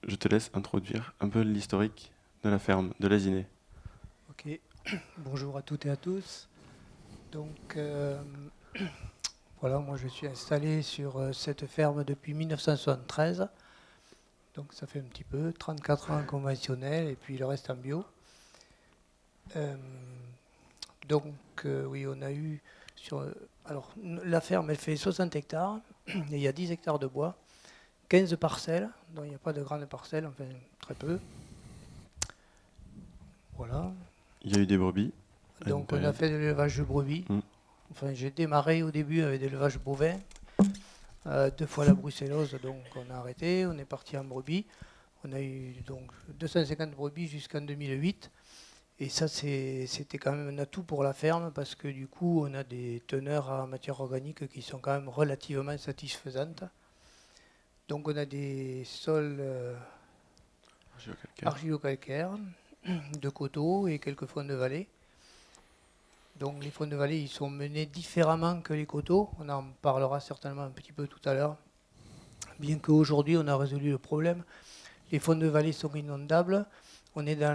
je te laisse introduire un peu l'historique de la ferme de Lazinay. Ok, bonjour à toutes et à tous. Donc voilà, moi je suis installé sur cette ferme depuis 1973. Donc ça fait un petit peu, 34 ans conventionnel et puis le reste en bio. Euh, donc oui, on a eu sur... alors la ferme elle fait 60 hectares et il y a 10 hectares de bois, 15 parcelles, donc il n'y a pas de grandes parcelles, enfin très peu. Voilà. Il y a eu des brebis à une Donc on a période. fait de l'élevage de brebis. Mm. Enfin, j'ai démarré au début avec de l'élevage bovin, 2 fois la brucellose, donc on a arrêté, on est parti en brebis. On a eu donc 250 brebis jusqu'en 2008. Et ça, c'était quand même un atout pour la ferme parce que du coup, on a des teneurs en matière organique qui sont quand même relativement satisfaisantes. Donc on a des sols Argilo-calcaire. argilo-calcaires, de coteaux et quelques fonds de vallée. Donc les fonds de vallée, ils sont menés différemment que les coteaux. On en parlera certainement un petit peu tout à l'heure. Bien qu'aujourd'hui, on a résolu le problème. Les fonds de vallée sont inondables. On est dans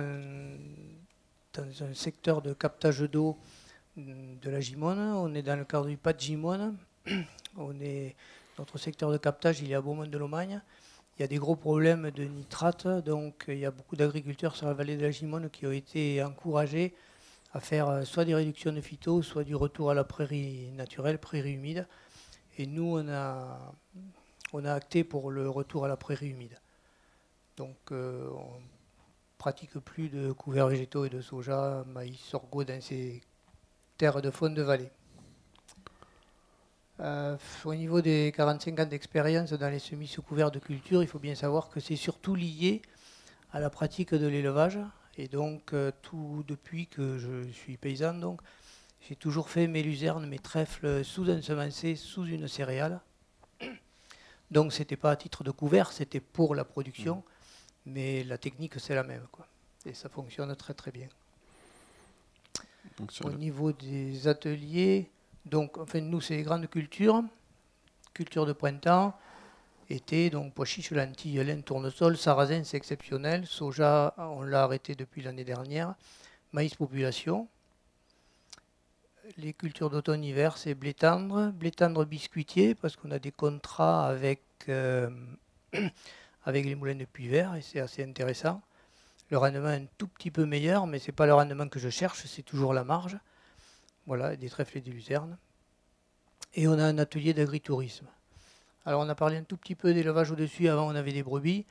un secteur de captage d'eau de la Gimone. On est dans le cadre du pas de Gimone. Notre secteur de captage, il est à Beaumont-de-Lomagne. Il y a des gros problèmes de nitrate. Donc il y a beaucoup d'agriculteurs sur la vallée de la Gimone qui ont été encouragés à faire soit des réductions de phyto, soit du retour à la prairie naturelle, prairie humide. Et nous, on a acté pour le retour à la prairie humide. Donc, on ne pratique plus de couverts végétaux et de soja, maïs, sorgho dans ces terres de faune de vallée. Au niveau des 45 ans d'expérience dans les semis sous couvert de culture, il faut bien savoir que c'est surtout lié à la pratique de l'élevage. Et donc, tout depuis que je suis paysan, donc, j'ai toujours fait mes luzernes, mes trèfles sous-ensemencés, sous une céréale. Donc, c'était pas à titre de couvert, c'était pour la production. Mais la technique, c'est la même, quoi. Et ça fonctionne très très bien. Donc sur Au le- niveau des ateliers, donc, enfin, nous, c'est les grandes cultures. Culture de printemps, été, donc pois chiches, lentilles, laine, tournesol, sarrasin, c'est exceptionnel. Soja, on l'a arrêté depuis l'année dernière. Maïs population. Les cultures d'automne-hiver, c'est blé tendre biscuitier, parce qu'on a des contrats avec les moulins de Puy-Vert, et c'est assez intéressant. Le rendement est un tout petit peu meilleur, mais ce n'est pas le rendement que je cherche, c'est toujours la marge. Voilà, des trèfles et des luzernes. Et on a un atelier d'agritourisme. Alors on a parlé un tout petit peu d'élevage au-dessus, avant on avait des brebis.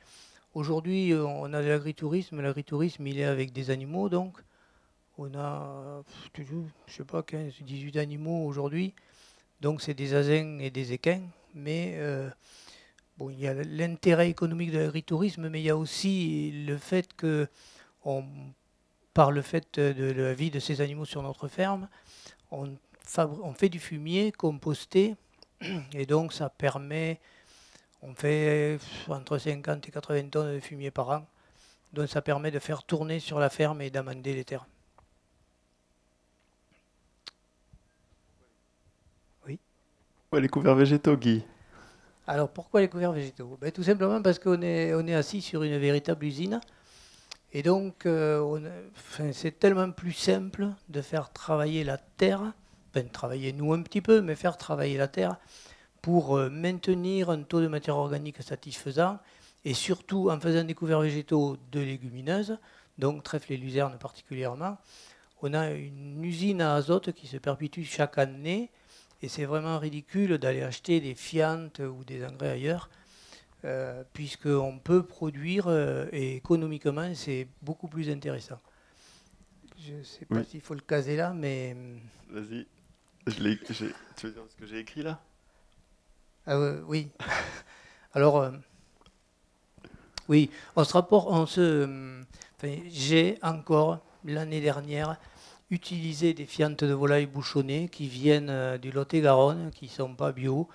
Aujourd'hui on a de l'agritourisme. L'agritourisme il est avec des animaux donc. On a, je sais pas, 15, 18 animaux aujourd'hui. Donc c'est des asins et des équins. Mais bon, il y a l'intérêt économique de l'agritourisme, mais il y a aussi le fait que, on, par le fait de la vie de ces animaux sur notre ferme, on fait du fumier composté. Et donc ça permet, on fait entre 50 et 80 tonnes de fumier par an. Donc ça permet de faire tourner sur la ferme et d'amender les terres. Oui. Ouais, les couverts végétaux, Guy. Alors pourquoi les couverts végétaux? Tout simplement parce qu'on est assis sur une véritable usine. Et donc c'est tellement plus simple de faire travailler la terre, enfin travailler nous un petit peu, mais faire travailler la terre pour maintenir un taux de matière organique satisfaisant et surtout en faisant des couverts végétaux de légumineuses, donc trèfle et luzerne particulièrement. On a une usine à azote qui se perpétue chaque année et c'est vraiment ridicule d'aller acheter des fientes ou des engrais ailleurs puisqu'on peut produire et économiquement c'est beaucoup plus intéressant. Je ne sais pas Oui, s'il faut le caser là, mais vas-y. Tu veux dire ce que j'ai écrit là? oui. Alors, oui, on se rapporte, enfin, j'ai encore l'année dernière utilisé des fientes de volaille bouchonnées qui viennent du Lot-et-Garonne, qui ne sont pas bio.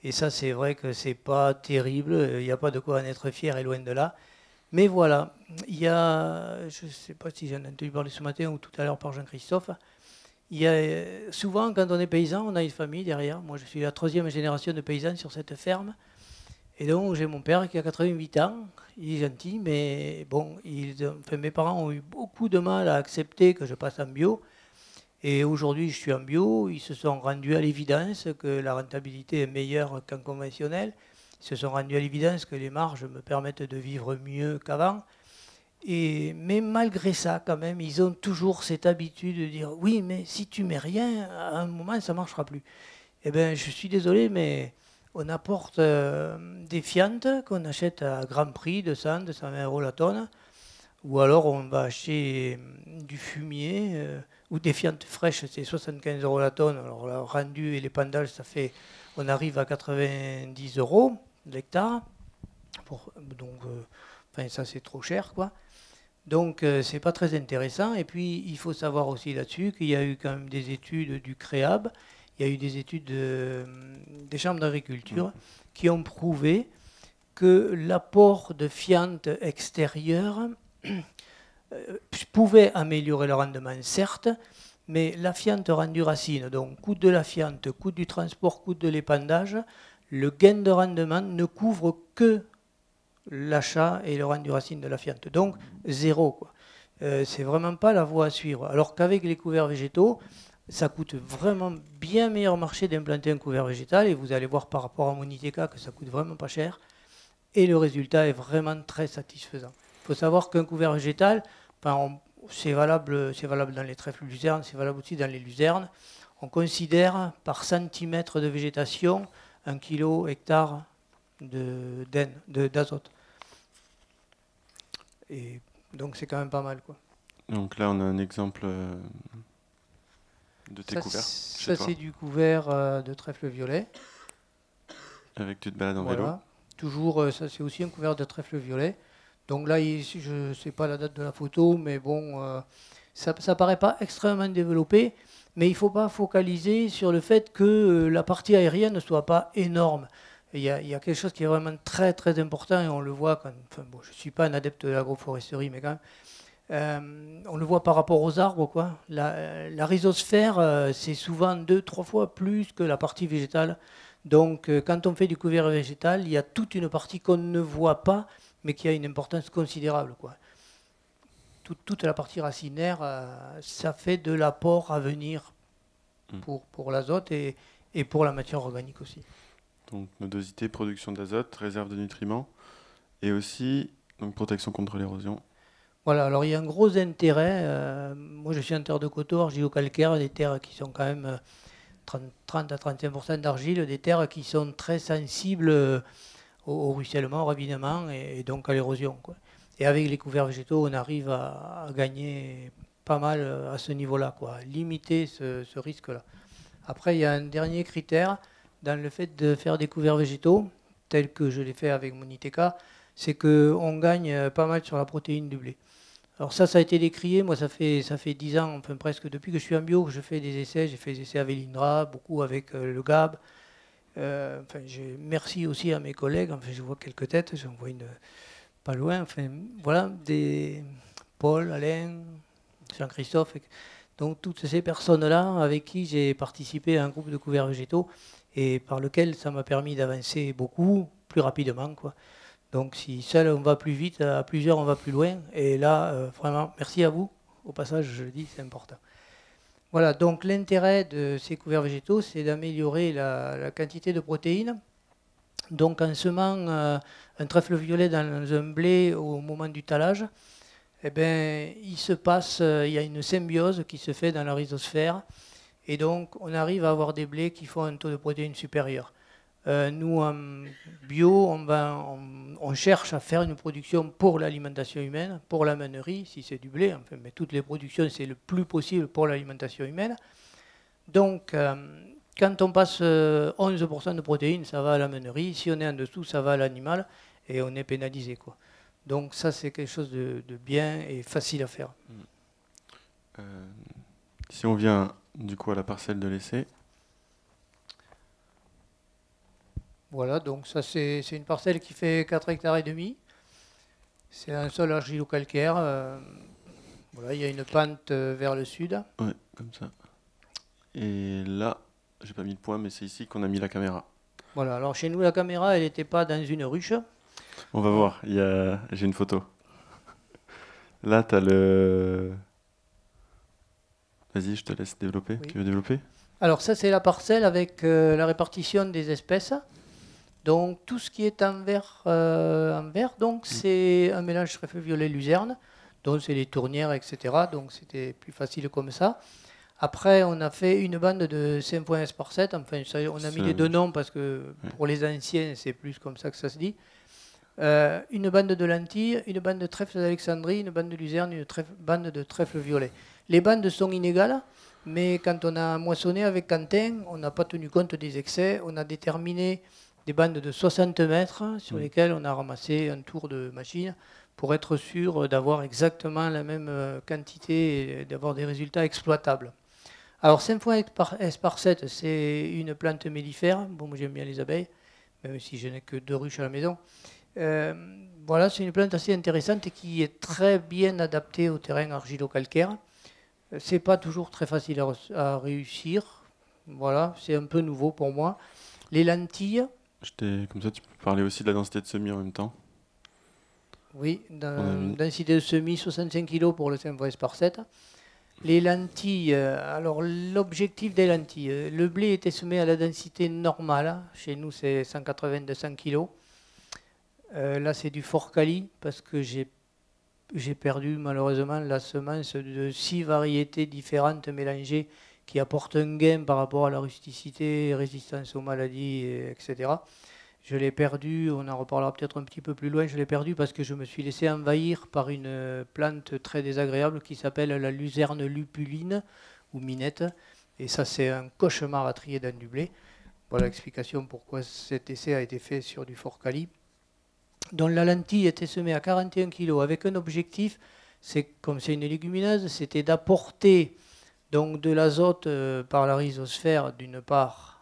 Et ça, c'est vrai que c'est pas terrible. Il n'y a pas de quoi en être fier et loin de là. Mais voilà, il y a, je ne sais pas si j'en ai entendu parler ce matin ou tout à l'heure par Jean-Christophe. Il y a souvent, quand on est paysan, on a une famille derrière. Moi, je suis la troisième génération de paysans sur cette ferme. Et donc j'ai mon père qui a 88 ans, il est gentil, mais bon, mes parents ont eu beaucoup de mal à accepter que je passe en bio. Et aujourd'hui, je suis en bio. Ils se sont rendus à l'évidence que la rentabilité est meilleure qu'en conventionnel. Ils se sont rendus à l'évidence que les marges me permettent de vivre mieux qu'avant. Mais malgré ça, quand même, ils ont toujours cette habitude de dire oui, mais si tu mets rien, à un moment, ça ne marchera plus. Eh bien, je suis désolé, mais on apporte des fientes qu'on achète à grand prix, 200, 220 euros la tonne. Ou alors on va acheter du fumier ou des fientes fraîches, c'est 75 euros la tonne. Alors le rendu et l'épandage, on arrive à 90 euros l'hectare. Donc, enfin, ça c'est trop cher, quoi. Donc c'est pas très intéressant. Et puis il faut savoir aussi là-dessus qu'il y a eu quand même des études du CREAB, il y a eu des études des chambres d'agriculture qui ont prouvé que l'apport de fientes extérieures pouvait améliorer le rendement, certes, mais la fiente rendue racine, donc coût de la fiente, coût du transport, coût de l'épandage, le gain de rendement ne couvre que l'achat et le rendu racine de la fiente. Donc zéro, quoi. C'est vraiment pas la voie à suivre. Alors qu'avec les couverts végétaux, ça coûte vraiment bien meilleur marché d'implanter un couvert végétal, et vous allez voir par rapport à Moniteca que ça coûte vraiment pas cher, et le résultat est vraiment très satisfaisant. Il faut savoir qu'un couvert végétal, enfin, c'est valable dans les trèfles luzernes, c'est valable aussi dans les luzernes. On considère par centimètre de végétation 1 kg hectare d'azote. Et donc c'est quand même pas mal, quoi. Donc là, on a un exemple de tes couverts. Ça, c'est du couvert de trèfle violet. Avec tu te balades en Voilà. vélo. Toujours, ça c'est aussi un couvert de trèfle violet. Donc là, ici, je ne sais pas la date de la photo, mais bon, ça ne paraît pas extrêmement développé, mais il ne faut pas focaliser sur le fait que la partie aérienne ne soit pas énorme. Il y a quelque chose qui est vraiment très très important, et on le voit quand. Enfin, bon, je ne suis pas un adepte de l'agroforesterie, mais quand même. On le voit par rapport aux arbres, quoi. La rhizosphère, c'est souvent 2-3 fois plus que la partie végétale. Donc, quand on fait du couvert végétal, il y a toute une partie qu'on ne voit pas, mais qui a une importance considérable, quoi. Toute la partie racinaire, ça fait de l'apport à venir pour l'azote et pour la matière organique aussi. Donc nodosité, production d'azote, réserve de nutriments, et aussi donc, protection contre l'érosion. Voilà, alors il y a un gros intérêt. Moi, je suis en terre de coteaux, argilo-calcaire, des terres qui sont quand même 30 à 35% d'argile, des terres qui sont très sensibles au ruissellement, au ravinement et donc à l'érosion, quoi. Et avec les couverts végétaux, on arrive à gagner pas mal à ce niveau-là, quoi, limiter ce risque-là. Après, il y a un dernier critère dans le fait de faire des couverts végétaux, tel que je l'ai fait avec Moniteca, c'est qu'on gagne pas mal sur la protéine du blé. Alors ça a été décrié. Moi, ça fait 10 ans, enfin presque depuis que je suis en bio, que je fais des essais. J'ai fait des essais avec l'INRA, beaucoup avec le GAB. Enfin, merci aussi à mes collègues. Enfin, je vois quelques têtes, j'en vois une pas loin. Enfin, voilà, des Paul, Alain, Jean-Christophe. Donc toutes ces personnes-là avec qui j'ai participé à un groupe de couverts végétaux et par lequel ça m'a permis d'avancer beaucoup plus rapidement, quoi. Donc si seul on va plus vite, à plusieurs on va plus loin. Et là, vraiment, merci à vous. Au passage, je le dis, c'est important. Voilà, donc l'intérêt de ces couverts végétaux, c'est d'améliorer la quantité de protéines. Donc en semant un trèfle violet dans un blé au moment du talage, eh ben, il y a une symbiose qui se fait dans la rhizosphère. Et donc on arrive à avoir des blés qui font un taux de protéines supérieur. Nous, en bio, on cherche à faire une production pour l'alimentation humaine, pour la meunerie, si c'est du blé, enfin, mais toutes les productions, c'est le plus possible pour l'alimentation humaine. Donc, quand on passe 11% de protéines, ça va à la meunerie. Si on est en dessous, ça va à l'animal, et on est pénalisé, quoi. Donc ça, c'est quelque chose de bien et facile à faire. Si on vient du coup à la parcelle de l'essai. Voilà, donc ça c'est une parcelle qui fait 4 hectares et demi. C'est un sol argilo-calcaire. Voilà, il y a une pente vers le sud. Ouais, comme ça. Et là, j'ai pas mis le point, mais c'est ici qu'on a mis la caméra. Voilà, alors chez nous, la caméra, elle n'était pas dans une ruche. On va voir, j'ai une photo. Là, tu as le... Vas-y, je te laisse développer. Oui. Tu veux développer? Alors ça, c'est la parcelle avec la répartition des espèces. Donc tout ce qui est en vert, donc c'est un mélange trèfle violet luzerne, donc c'est les tournières, etc. Donc c'était plus facile comme ça. Après, on a fait une bande de 5.S par 7. Enfin, ça, on a mis les deux noms parce que pour les anciens, c'est plus comme ça que ça se dit. Une bande de lentilles, une bande de trèfle d'Alexandrie, une bande de luzerne, une bande de trèfle violet. Les bandes sont inégales, mais quand on a moissonné avec Quentin, on n'a pas tenu compte des excès. On a déterminé des bandes de 60 mètres sur lesquelles on a ramassé un tour de machine pour être sûr d'avoir exactement la même quantité et d'avoir des résultats exploitables. Alors 5 fois S par 7, c'est une plante mellifère. Bon, moi j'aime bien les abeilles, même si je n'ai que 2 ruches à la maison. Voilà, c'est une plante assez intéressante et qui est très bien adaptée au terrain argilo-calcaire. C'est pas toujours très facile à réussir. Voilà, c'est un peu nouveau pour moi. Les lentilles. Comme ça, tu peux parler aussi de la densité de semis en même temps. Oui, densité de semis, 65 kg pour le 5 fois S par 7. Les lentilles, alors l'objectif des lentilles, le blé était semé à la densité normale. Chez nous, c'est 180-200 kg. Là, c'est du fort quali parce que j'ai perdu malheureusement la semence de 6 variétés différentes mélangées qui apportent un gain par rapport à la rusticité, résistance aux maladies, etc. Je l'ai perdu, on en reparlera peut-être un petit peu plus loin, je l'ai perdu parce que je me suis laissé envahir par une plante très désagréable qui s'appelle la luzerne lupuline ou minette. Et ça, c'est un cauchemar à trier dans du blé. Voilà l'explication pourquoi cet essai a été fait sur du fort quali. Donc la lentille était semée à 41 kg avec un objectif, comme c'est une légumineuse, c'était d'apporter donc de l'azote par la rhizosphère d'une part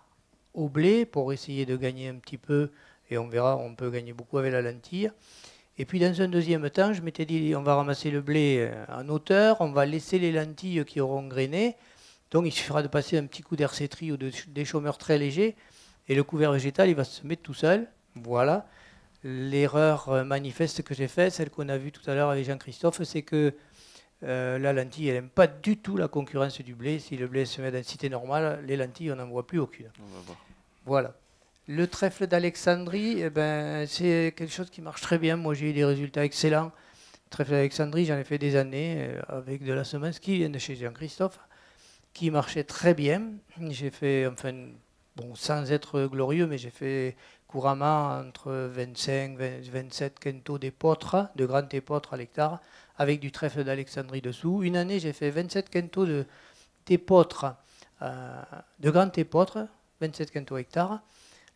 au blé pour essayer de gagner un petit peu, et on verra, on peut gagner beaucoup avec la lentille. Et puis dans un deuxième temps, je m'étais dit, on va ramasser le blé en hauteur, on va laisser les lentilles qui auront grainé, donc il suffira de passer un petit coup d'hercétrie ou des chômeurs très légers, et le couvert végétal, il va se mettre tout seul. Voilà. L'erreur manifeste que j'ai faite, celle qu'on a vue tout à l'heure avec Jean-Christophe, c'est que la lentille, elle n'aime pas du tout la concurrence du blé. Si le blé se met à densité normale, les lentilles, on n'en voit plus aucune. On va voir. Voilà. Le trèfle d'Alexandrie, c'est quelque chose qui marche très bien. Moi, j'ai eu des résultats excellents. Le trèfle d'Alexandrie, j'en ai fait des années avec de la semence qui vient de chez Jean-Christophe, qui marchait très bien. J'ai fait, enfin, bon, sans être glorieux, mais j'ai fait couramment entre 25 et 27 quintaux d'épeautres, de grands épeautres à l'hectare, avec du trèfle d'Alexandrie dessous. Une année, j'ai fait 27 quintaux d'épeautres, de grands épeautres, 27 quintaux hectare.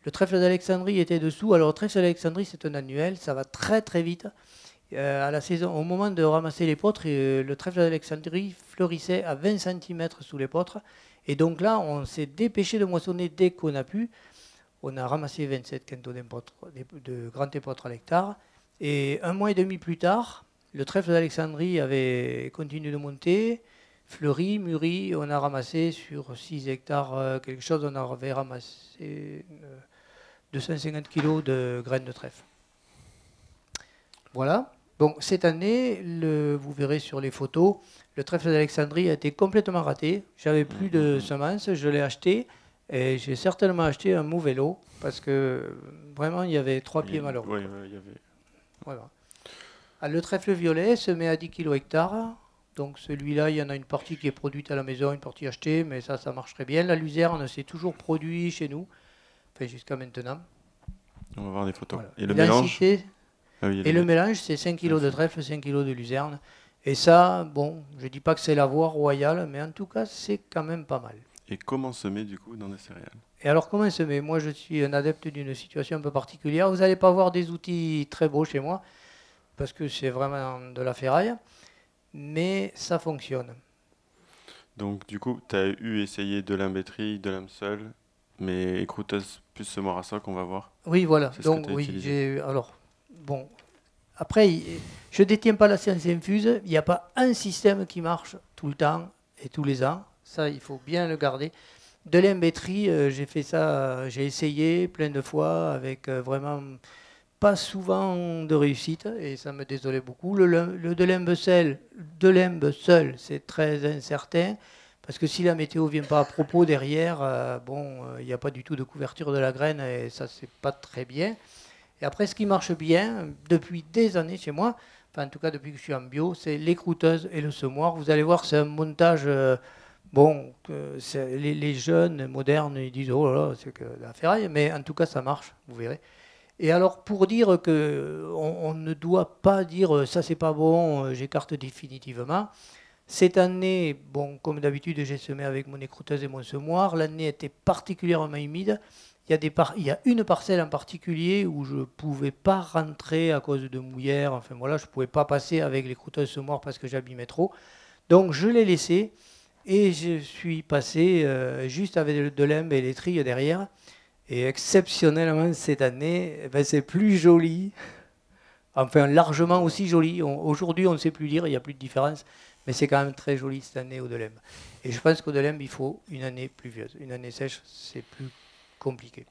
Le trèfle d'Alexandrie était dessous. Alors, le trèfle d'Alexandrie, c'est un annuel, ça va très très vite. À la saison, au moment de ramasser l'épeautre, le trèfle d'Alexandrie fleurissait à 20 cm sous l'épeautre. Et donc là, on s'est dépêché de moissonner dès qu'on a pu. On a ramassé 27 quintaux de grands épeautres à l'hectare. Et un mois et demi plus tard, le trèfle d'Alexandrie avait continué de monter, fleuri, mûri. On a ramassé sur 6 hectares quelque chose. On avait ramassé 250 kg de graines de trèfle. Voilà. Bon, cette année, vous verrez sur les photos, le trèfle d'Alexandrie a été complètement raté. J'avais plus de semences, je l'ai acheté. Et j'ai certainement acheté un mauvais lot parce que vraiment il y avait 3 pieds malheureux. Oui, il y avait. Voilà. Le trèfle violet se met à 10 kg hectare. Donc celui-là, il y en a une partie qui est produite à la maison, une partie achetée, mais ça marche très bien. La luzerne, c'est toujours produit chez nous, enfin jusqu'à maintenant. On va voir des photos. Voilà. Et le mélange le mélange, c'est 5 kg de trèfle, 5 kg de luzerne. Et ça, bon, je ne dis pas que c'est la voie royale, mais en tout cas, c'est quand même pas mal. Et comment semer du coup dans les céréales? Et alors comment semer? Moi je suis un adepte d'une situation un peu particulière. Vous n'allez pas voir des outils très beaux chez moi, parce que c'est vraiment de la ferraille, mais ça fonctionne. Donc du coup, tu as essayé de l'embêtrie, de l'âme seule, mais écrouteuse plus semoir à soc, on va voir. Oui, voilà. Donc oui, alors, bon, après, je ne détiens pas la science infuse, il n'y a pas un système qui marche tout le temps et tous les ans. Ça, il faut bien le garder. De l'embêterie, j'ai fait ça, j'ai essayé plein de fois avec vraiment pas souvent de réussite et ça me désolait beaucoup. Le de l'embe seul, c'est très incertain parce que si la météo vient pas à propos derrière, bon, il n'y a pas du tout de couverture de la graine et ça c'est pas très bien. Et après, ce qui marche bien depuis des années chez moi, enfin en tout cas depuis que je suis en bio, c'est l'écrouteuse et le semoir. Vous allez voir, c'est un montage. Bon, les jeunes modernes, ils disent oh là là, c'est que la ferraille, mais en tout cas ça marche, vous verrez. Et alors pour dire que on ne doit pas dire ça c'est pas bon, j'écarte définitivement. Cette année, bon, comme d'habitude, j'ai semé avec mon écrouteuse et mon semoir. L'année était particulièrement humide. Il y a une parcelle en particulier où je ne pouvais pas rentrer à cause de mouillère. Enfin voilà, je ne pouvais pas passer avec l'écrouteuse semoir parce que j'abîmais trop. Donc je l'ai laissé et je suis passé juste avec de l'embe et les trilles derrière. Et exceptionnellement, cette année, eh ben, c'est plus joli. Enfin, largement aussi joli. Aujourd'hui, on ne sait plus lire, il n'y a plus de différence. Mais c'est quand même très joli cette année au Delem. Et je pense qu'au Delem, il faut une année pluvieuse. Une année sèche, c'est plus compliqué.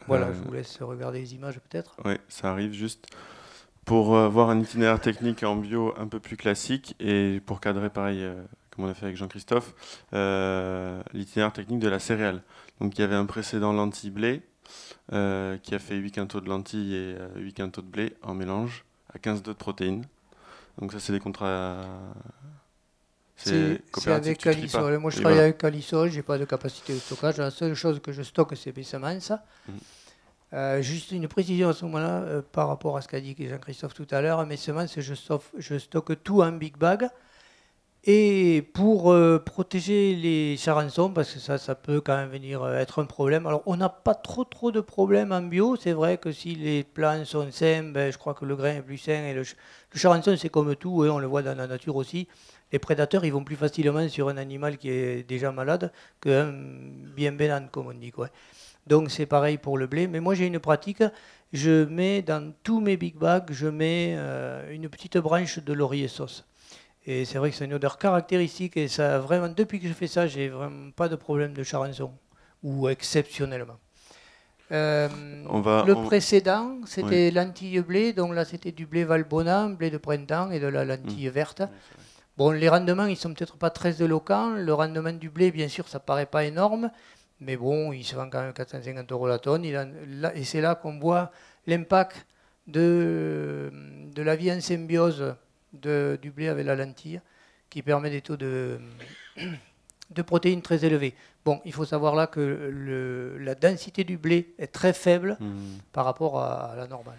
Voilà, je vous laisse regarder les images peut-être. Oui, ça arrive juste. Pour voir un itinéraire technique en bio un peu plus classique et pour cadrer pareil, comme on a fait avec Jean-Christophe, l'itinéraire technique de la céréale. Donc il y avait un précédent lentilles-blé qui a fait 8 quintaux de lentilles et 8 quintaux de blé en mélange à 15 de protéines. Donc ça c'est des contrats... C'est avec Calisol. Moi je travaille avec Calisol, je n'ai pas de capacité de stockage. La seule chose que je stocke c'est mes semences. Juste une précision à ce moment-là par rapport à ce qu'a dit Jean-Christophe tout à l'heure. Mes semences, je stocke tout en big bag. Et pour protéger les charançons, parce que ça peut quand même venir être un problème. Alors on n'a pas trop de problèmes en bio. C'est vrai que si les plants sont sains, ben, je crois que le grain est plus sain. Et le charançon c'est comme tout, on le voit dans la nature aussi. Les prédateurs ils vont plus facilement sur un animal qui est déjà malade qu'un bien bénin, comme on dit, quoi. Donc c'est pareil pour le blé. Mais moi j'ai une pratique, je mets dans tous mes big bags, je mets une petite branche de laurier sauce. Et c'est vrai que c'est une odeur caractéristique et ça vraiment, depuis que je fais ça, j'ai vraiment pas de problème de charançon, ou exceptionnellement. Précédent, c'était lentilles blé, donc là c'était du blé Valbona, blé de printemps et de la lentille verte. Bon, les rendements, ils sont peut-être pas très éloquents. Le rendement du blé, bien sûr, ça paraît pas énorme. Mais bon, il se vend quand même 450 € la tonne. Et c'est là qu'on voit l'impact de la vie en symbiose du blé avec la lentille, qui permet des taux de protéines très élevés. Bon, il faut savoir là que la densité du blé est très faible par rapport à la normale.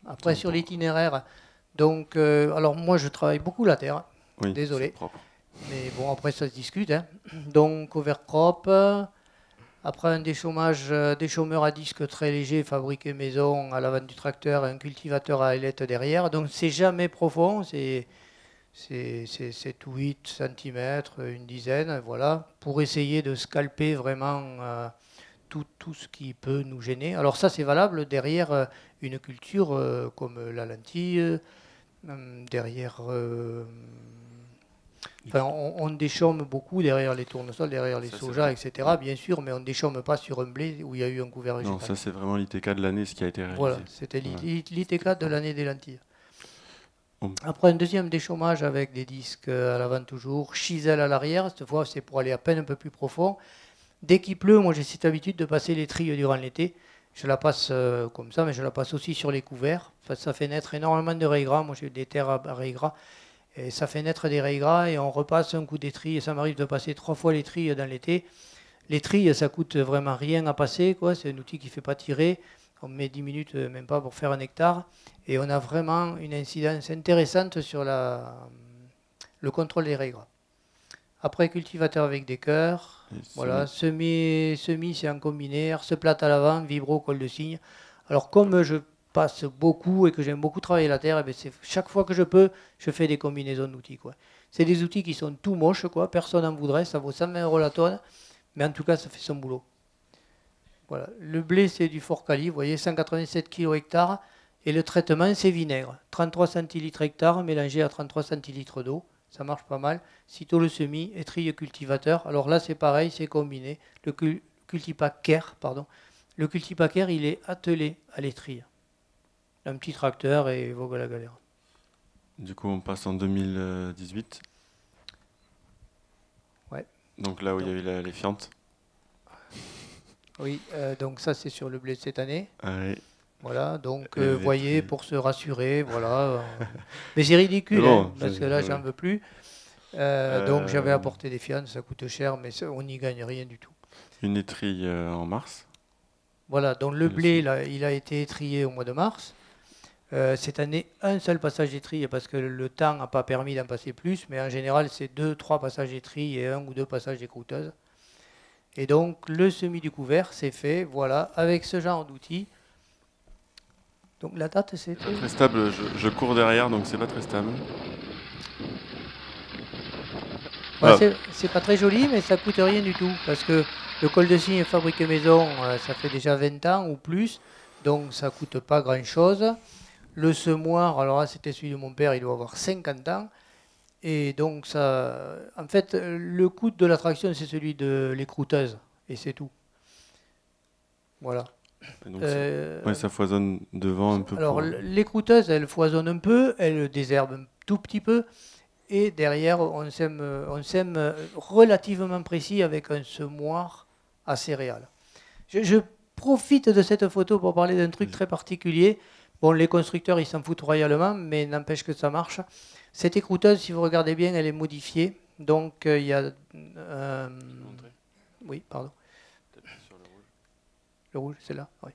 Après, sur l'itinéraire, donc, alors moi, je travaille beaucoup la terre. Oui, désolé. Mais bon, après, ça se discute. Hein. Donc, overcrop. Après, un déchômeur à disque très léger, fabriqué maison, à l'avant du tracteur, un cultivateur à ailette derrière. Donc, c'est jamais profond. C'est 8 cm, une dizaine, voilà, pour essayer de scalper vraiment tout ce qui peut nous gêner. Alors ça, c'est valable derrière une culture comme la lentille, derrière... Enfin, on déchaume beaucoup derrière les tournesols, derrière les sojas, etc. Bien sûr, mais on ne déchaume pas sur un blé où il y a eu un couvert végétal. Non, ça c'est vraiment l'ITK de l'année, ce qui a été réalisé. Voilà, c'était l'ITK de l'année des lentilles. Après un deuxième déchaumage avec des disques à l'avant toujours, chisel à l'arrière, cette fois c'est pour aller à peine un peu plus profond. Dès qu'il pleut, moi j'ai cette habitude de passer les trilles durant l'été. Je la passe comme ça, mais je la passe aussi sur les couverts. Ça fait naître énormément de raies gras. Moi j'ai des terres à raies gras. Et ça fait naître des raies gras et on repasse un coup des trilles. Et ça m'arrive de passer 3 fois les trilles dans l'été. Les trilles, ça coûte vraiment rien à passer, quoi. C'est un outil qui ne fait pas tirer. On met 10 minutes, même pas, pour faire un hectare. Et on a vraiment une incidence intéressante sur le contrôle des raies gras. Après, cultivateur avec des cœurs. Voilà, semis c'est en combiné. Herse plate à l'avant, vibro, col de cygne. Alors, comme je passe beaucoup et que j'aime beaucoup travailler la terre, et bien chaque fois que je peux, je fais des combinaisons d'outils, quoi. C'est des outils qui sont tout moches, quoi. Personne n'en voudrait. Ça vaut 120 € la tonne. Mais en tout cas, ça fait son boulot. Voilà. Le blé, c'est du fort quali, vous voyez, 187 kg hectare. Et le traitement, c'est vinaigre. 33 centilitres hectare mélangé à 33 centilitres d'eau. ça marche pas mal. Sitôt le semis, étrille cultivateur. Alors là, c'est pareil, c'est combiné. Le cultipacker, pardon. Le cultipacker, il est attelé à l'étrille. Un petit tracteur et vogue à la galère. Du coup, on passe en 2018. Ouais. Donc là où il y a eu les fientes. Oui, donc ça, c'est sur le blé de cette année. Allez. Voilà, donc Les voyez, prix. pour se rassurer, voilà. Mais c'est ridicule, Mais bon, hein, parce que là, j'en veux plus. Donc j'avais Euh, apporté des fientes, ça coûte cher, mais on n'y gagne rien du tout. une étrille en mars. Voilà, donc le Le blé, semis. là, il a été étrié au mois de mars. Cette année, un seul passage d'étrille, parce que le temps n'a pas permis d'en passer plus, mais en général, c'est 2, 3 passages d'étrille et 1 ou 2 passages d'écrouteuse. Et donc, le semis du couvert, c'est fait, voilà, avec ce genre d'outils. Donc la date, c'était... Très stable, je cours derrière, donc c'est pas très stable. Bah, Ah, c'est pas très joli, mais ça coûte rien du tout, parce que le col de cygne fabriqué maison, ça fait déjà 20 ans ou plus, donc ça coûte pas grand-chose. Le semoir, alors là, c'était celui de mon père, il doit avoir 50 ans. Et donc, ça, en fait, le coût de la traction, c'est celui de l'écrouteuse. Et c'est tout. Voilà. donc ouais, Euh, ça foisonne devant un peu alors, pour. l'écrouteuse, elle foisonne un peu, elle désherbe un tout petit peu. Et derrière, on sème relativement précis avec un semoir à céréales. Je profite de cette photo pour parler d'un truc très particulier. Bon, les constructeurs, ils s'en foutent royalement, mais n'empêche que ça marche. Cette écrouteuse, si vous regardez bien, elle est modifiée. Donc, il y a... oui, pardon. Sur le rouge. Le rouge, c'est là. Oui.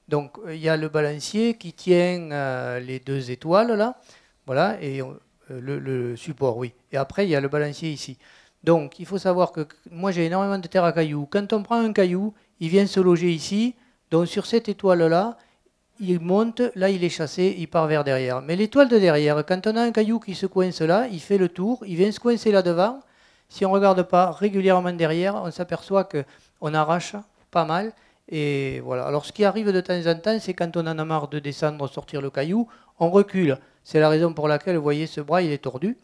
Donc, il y a le balancier qui tient les 2 étoiles, là. Voilà, et le support, oui. Et après, il y a le balancier ici. Donc, il faut savoir que moi, j'ai énormément de terre à cailloux. Quand on prend un caillou, il vient se loger ici. Donc, sur cette étoile-là, il monte, là, il est chassé, il part vers derrière. Mais l'étoile de derrière, quand on a un caillou qui se coince là, il fait le tour, il vient se coincer là devant. Si on ne regarde pas régulièrement derrière, on s'aperçoit qu'on arrache pas mal. Et voilà. Alors, ce qui arrive de temps en temps, c'est quand on en a marre de descendre, sortir le caillou, on recule. C'est la raison pour laquelle, vous voyez, ce bras, il est tordu.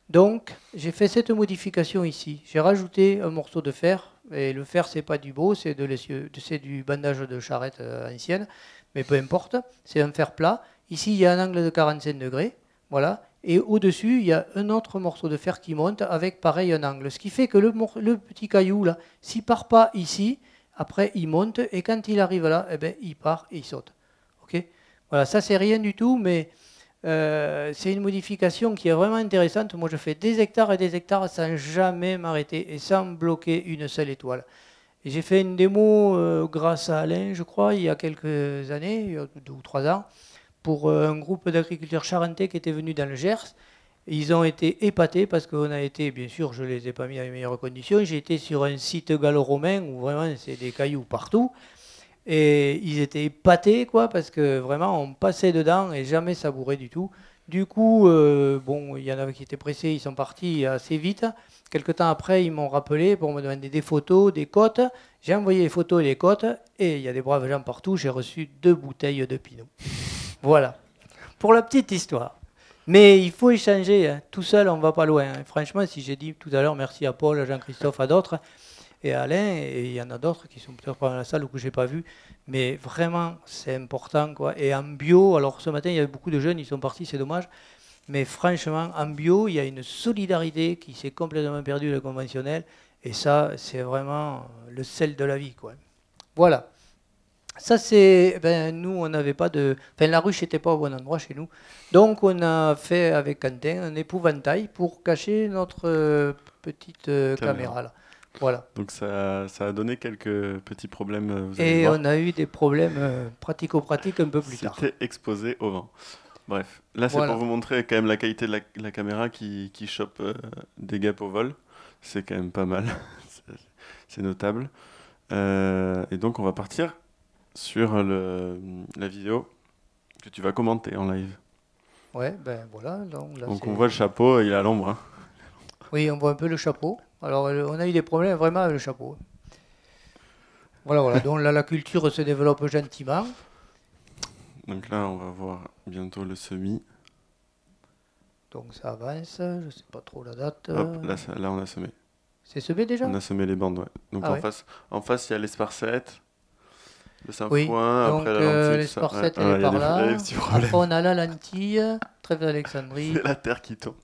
Donc, j'ai fait cette modification ici. J'ai rajouté un morceau de fer. Et le fer, c'est pas du beau, c'est du bandage de charrette ancienne. Mais peu importe, c'est un fer plat. Ici, il y a un angle de 45 degrés. Voilà. Et au-dessus, il y a un autre morceau de fer qui monte avec pareil un angle. Ce qui fait que le petit caillou, là, s'il part pas ici, après, il monte. Et quand il arrive là, eh ben, il part et il saute. OK? Voilà, ça, c'est rien du tout, mais c'est une modification qui est vraiment intéressante. Moi, je fais des hectares et des hectares sans jamais m'arrêter et sans bloquer une seule étoile. Et j'ai fait une démo grâce à Alain, je crois, il y a quelques années, il y a 2 ou 3 ans, pour un groupe d'agriculteurs charentais qui était venu dans le Gers. Et ils ont été épatés parce qu'on a été, bien sûr, je ne les ai pas mis dans les meilleures conditions. J'ai été sur un site gallo-romain où vraiment c'est des cailloux partout. Et ils étaient épatés, quoi, parce que vraiment, on passait dedans et jamais savouré du tout. Du coup, bon, il y en avait qui étaient pressés, ils sont partis assez vite. Quelque temps après, ils m'ont rappelé pour me demander des photos, des côtes. J'ai envoyé les photos et les côtes, et il y a des braves gens partout. J'ai reçu 2 bouteilles de Pinot. Voilà, pour la petite histoire. Mais il faut échanger, hein. Tout seul, on ne va pas loin, hein. Franchement, si j'ai dit tout à l'heure merci à Paul, à Jean-Christophe, à d'autres, et Alain, et il y en a d'autres qui sont peut-être pas dans la salle ou que je n'ai pas vu, mais vraiment, c'est important, quoi. Et en bio, alors ce matin, il y avait beaucoup de jeunes, ils sont partis, c'est dommage, mais franchement, en bio, il y a une solidarité qui s'est complètement perdue, le conventionnel, et ça, c'est vraiment le sel de la vie, quoi. Voilà. Ça, c'est. Ben, nous, on n'avait pas de. Enfin, la ruche n'était pas au bon endroit chez nous. Donc, on a fait avec Quentin un épouvantail pour cacher notre petite caméra, là. Voilà. Donc ça a donné quelques petits problèmes, vous allez le Et voir. on a eu des problèmes pratico-pratiques un peu plus tard. C'était exposé au vent. Bref, là c'est pour Voilà. vous montrer quand même la qualité de la caméra qui chope des guêpes au vol. C'est quand même pas mal. C'est notable. Et donc on va partir sur la vidéo que tu vas commenter en live. Ouais, ben voilà. Donc, là, Donc on voit le chapeau, il est à l'ombre, hein. oui, on voit un peu le chapeau. Alors, on a eu des problèmes vraiment avec le chapeau. Voilà, voilà. Donc là, la culture se développe gentiment. Donc là on va voir bientôt le semis. Donc ça avance, je ne sais pas trop la date. Hop, là, on a semé. C'est semé déjà? On a semé les bandes, ouais. Donc Ah en ouais. face, en face, il y a l'esparcette, le Oui, sainfoin, après donc la lentille, tout ça. Ouais, l'esparcette, elle est il y a par il y a des là. petits Après, problèmes. on a la lentille, trèfle d'Alexandrie. C'est la terre qui tombe.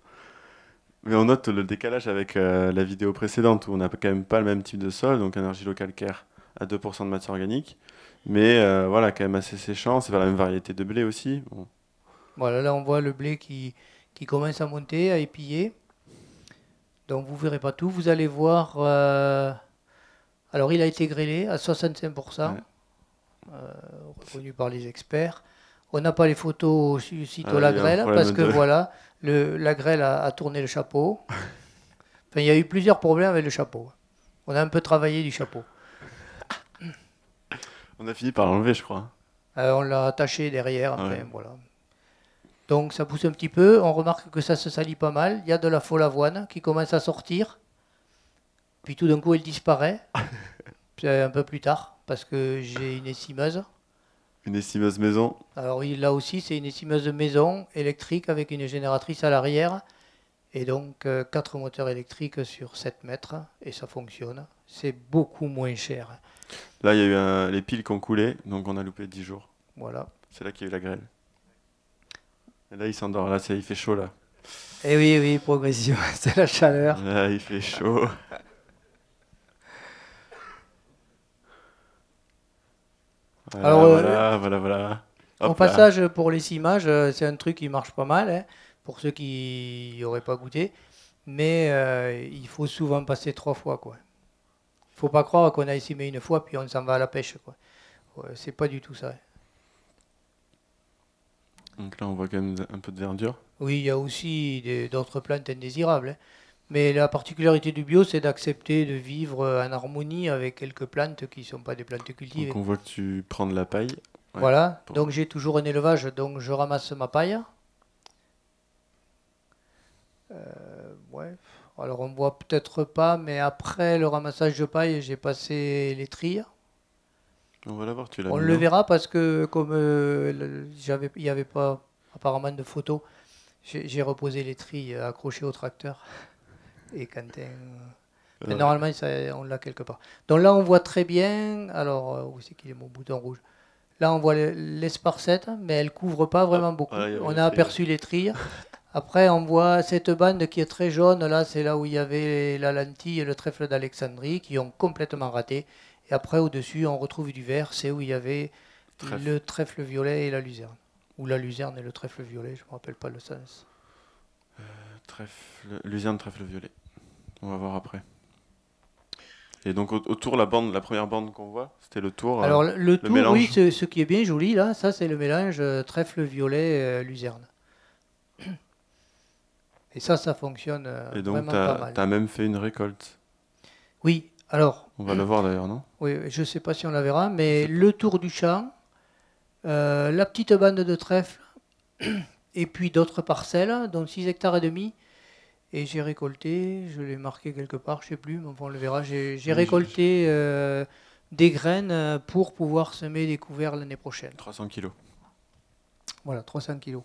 Mais on note le décalage avec la vidéo précédente où on n'a quand même pas le même type de sol, donc un argilo-calcaire à 2% de matière organique. Mais voilà, quand même assez séchant. C'est pas la même variété de blé aussi. Bon. Voilà, là on voit le blé qui commence à monter, à épier. Donc vous verrez pas tout. Vous allez voir. Alors il a été grêlé à 65%, Ouais. reconnu par les experts. On n'a pas les photos sitôt Il la y a un grêle parce problème que de... voilà, la grêle a tourné le chapeau. Enfin, il y a eu plusieurs problèmes avec le chapeau. On a un peu travaillé du chapeau. On a fini par l'enlever, je crois. On l'a attaché derrière, Ah enfin ouais. voilà. Donc ça pousse un petit peu. On remarque que ça se salit pas mal. Il y a de la faux avoine qui commence à sortir. Puis tout d'un coup, elle disparaît. Puis, un peu plus tard, parce que j'ai une essimeuse. Une estimeuse maison. Alors oui, là aussi, c'est une essimeuse maison électrique avec une génératrice à l'arrière. Et donc 4 moteurs électriques sur 7 mètres. Et ça fonctionne. C'est beaucoup moins cher. Là, il y a eu les piles qui ont coulé, donc on a loupé 10 jours. Voilà. C'est là qu'il y a eu la grêle. Et là, il s'endort. Là, il fait chaud, là. Et oui, oui, progression, c'est la chaleur. Là, il fait chaud. Alors, Voilà. au Hop là. passage, pour les images, c'est un truc qui marche pas mal, hein, pour ceux qui n'auraient pas goûté. Mais il faut souvent passer 3 fois, quoi. Il faut pas croire qu'on a essimé une fois, puis on s'en va à la pêche, quoi. Ouais, c'est pas du tout ça. Donc là, on voit quand même un peu de verdure. Oui, il y a aussi d'autres plantes indésirables, hein. Mais la particularité du bio, c'est d'accepter de vivre en harmonie avec quelques plantes qui ne sont pas des plantes Donc cultivées. on voit que tu prends de la paille. Ouais, Voilà, pour- donc j'ai toujours un élevage, donc je ramasse ma paille. Ouais. Alors on voit peut-être pas, mais après le ramassage de paille, j'ai passé les trilles. On va la voir, tu l'as On mis le là. verra parce que comme il n'y avait pas apparemment de photos, j'ai reposé les trilles accrochées au tracteur. Et Quentin, Ouais. normalement on l'a quelque part. Donc là on voit très bien, alors où c'est qu'il est mon bouton rouge? Là on voit l'esparcette, mais elle couvre pas vraiment beaucoup. Voilà, il y avait On les a trilles, aperçu les trilles. Après, on voit cette bande qui est très jaune. Là, c'est là où il y avait la lentille et le trèfle d'Alexandrie qui ont complètement raté. Et après, au-dessus, on retrouve du vert. C'est où il y avait Trèfle. le trèfle violet et la luzerne. Ou la luzerne et le trèfle violet, je ne me rappelle pas le sens. Luzerne, trèfle violet. On va voir après. Et donc autour, la première bande qu'on voit, c'était le tour. Alors, le tour, mélange. oui, ce qui est bien joli, là, ça, c'est le mélange trèfle violet luzerne. Et ça fonctionne Et donc, vraiment pas mal. t'as même fait une récolte. Oui, alors, On va le voir d'ailleurs, non? oui, je ne sais pas si on la verra, mais Je sais le tour du champ, la petite bande de trèfle, et puis d'autres parcelles, donc 6 hectares et demi. Et j'ai récolté, je l'ai marqué quelque part, je ne sais plus, mais enfin on le verra. J'ai Oui, récolté des graines pour pouvoir semer des couverts l'année prochaine. 300 kilos. Voilà, 300 kilos.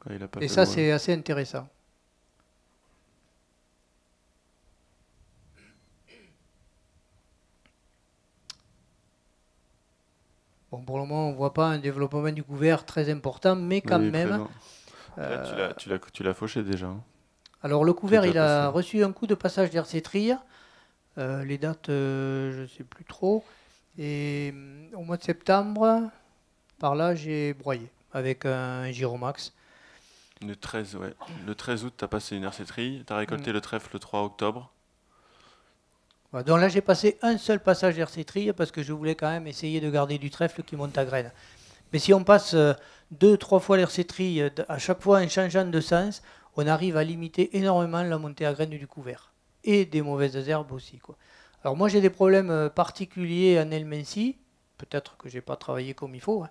Ouais, il a pas Et fait ça, loin. c'est assez intéressant. Bon, pour le moment, on ne voit pas un développement du couvert très important, mais quand Oui, même. présent. Là, euh, tu l'as fauché déjà, hein. alors, le couvert, T'es il déjà a passé. reçu un coup de passage d'hercétrie. Les dates, je ne sais plus trop. Et au mois de septembre, par là, j'ai broyé avec un Giromax. Le 13, ouais. Le 13 août, t'as passé une hercéterie. T'as récolté Mm. le trèfle le 3 octobre. Voilà, donc là, j'ai passé un seul passage d'hercétrie parce que je voulais quand même essayer de garder du trèfle qui monte à graines. Mais si on passe 2, 3 fois l'hercétrie, à chaque fois en changeant de sens, on arrive à limiter énormément la montée à graines du couvert. Et des mauvaises herbes aussi, quoi. Alors moi, j'ai des problèmes particuliers en Elmency. Peut-être que je n'ai pas travaillé comme il faut, hein.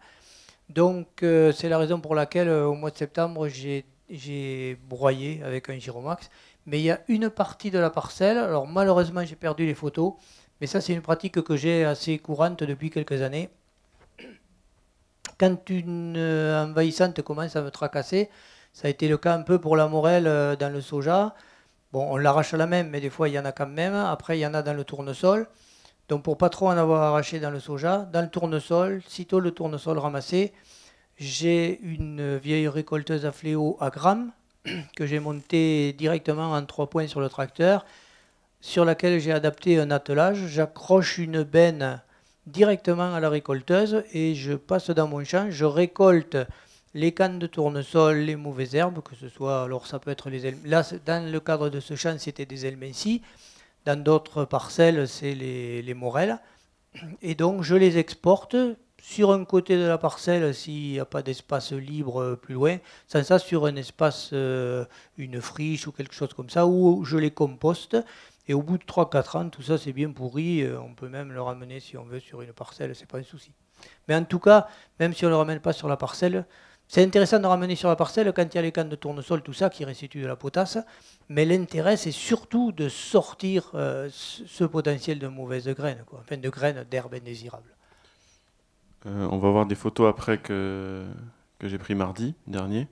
Donc c'est la raison pour laquelle au mois de septembre, j'ai broyé avec un Giromax. Mais il y a une partie de la parcelle, alors malheureusement j'ai perdu les photos, mais ça c'est une pratique que j'ai assez courante depuis quelques années. Quand une envahissante commence à me tracasser, Ça a été le cas un peu pour la morelle dans le soja. Bon, on l'arrache à la main, mais des fois, il y en a quand même. Après, il y en a dans le tournesol. Donc, pour pas trop en avoir arraché dans le soja, dans le tournesol, sitôt le tournesol ramassé, j'ai une vieille récolteuse à fléau à grammes que j'ai montée directement en 3 points sur le tracteur, sur laquelle j'ai adapté un attelage. J'accroche une benne directement à la récolteuse et je passe dans mon champ. Je récolte les cannes de tournesol, les mauvaises herbes, que ce soit, alors ça peut être là, dans le cadre de ce champ, c'était des helmincies. Dans d'autres parcelles, c'est les morels. Et donc, je les exporte sur un côté de la parcelle s'il n'y a pas d'espace libre plus loin, sans ça sur un espace, une friche ou quelque chose comme ça, où je les composte. Et au bout de 3-4 ans, tout ça c'est bien pourri, on peut même le ramener si on veut sur une parcelle, c'est pas un souci. Mais en tout cas, même si on ne le ramène pas sur la parcelle, c'est intéressant de ramener sur la parcelle quand il y a les cannes de tournesol, tout ça, qui restituent de la potasse. Mais l'intérêt, c'est surtout de sortir ce potentiel de mauvaises graines, quoi. Enfin de graines d'herbes indésirables. On va voir des photos après que j'ai pris mardi dernier.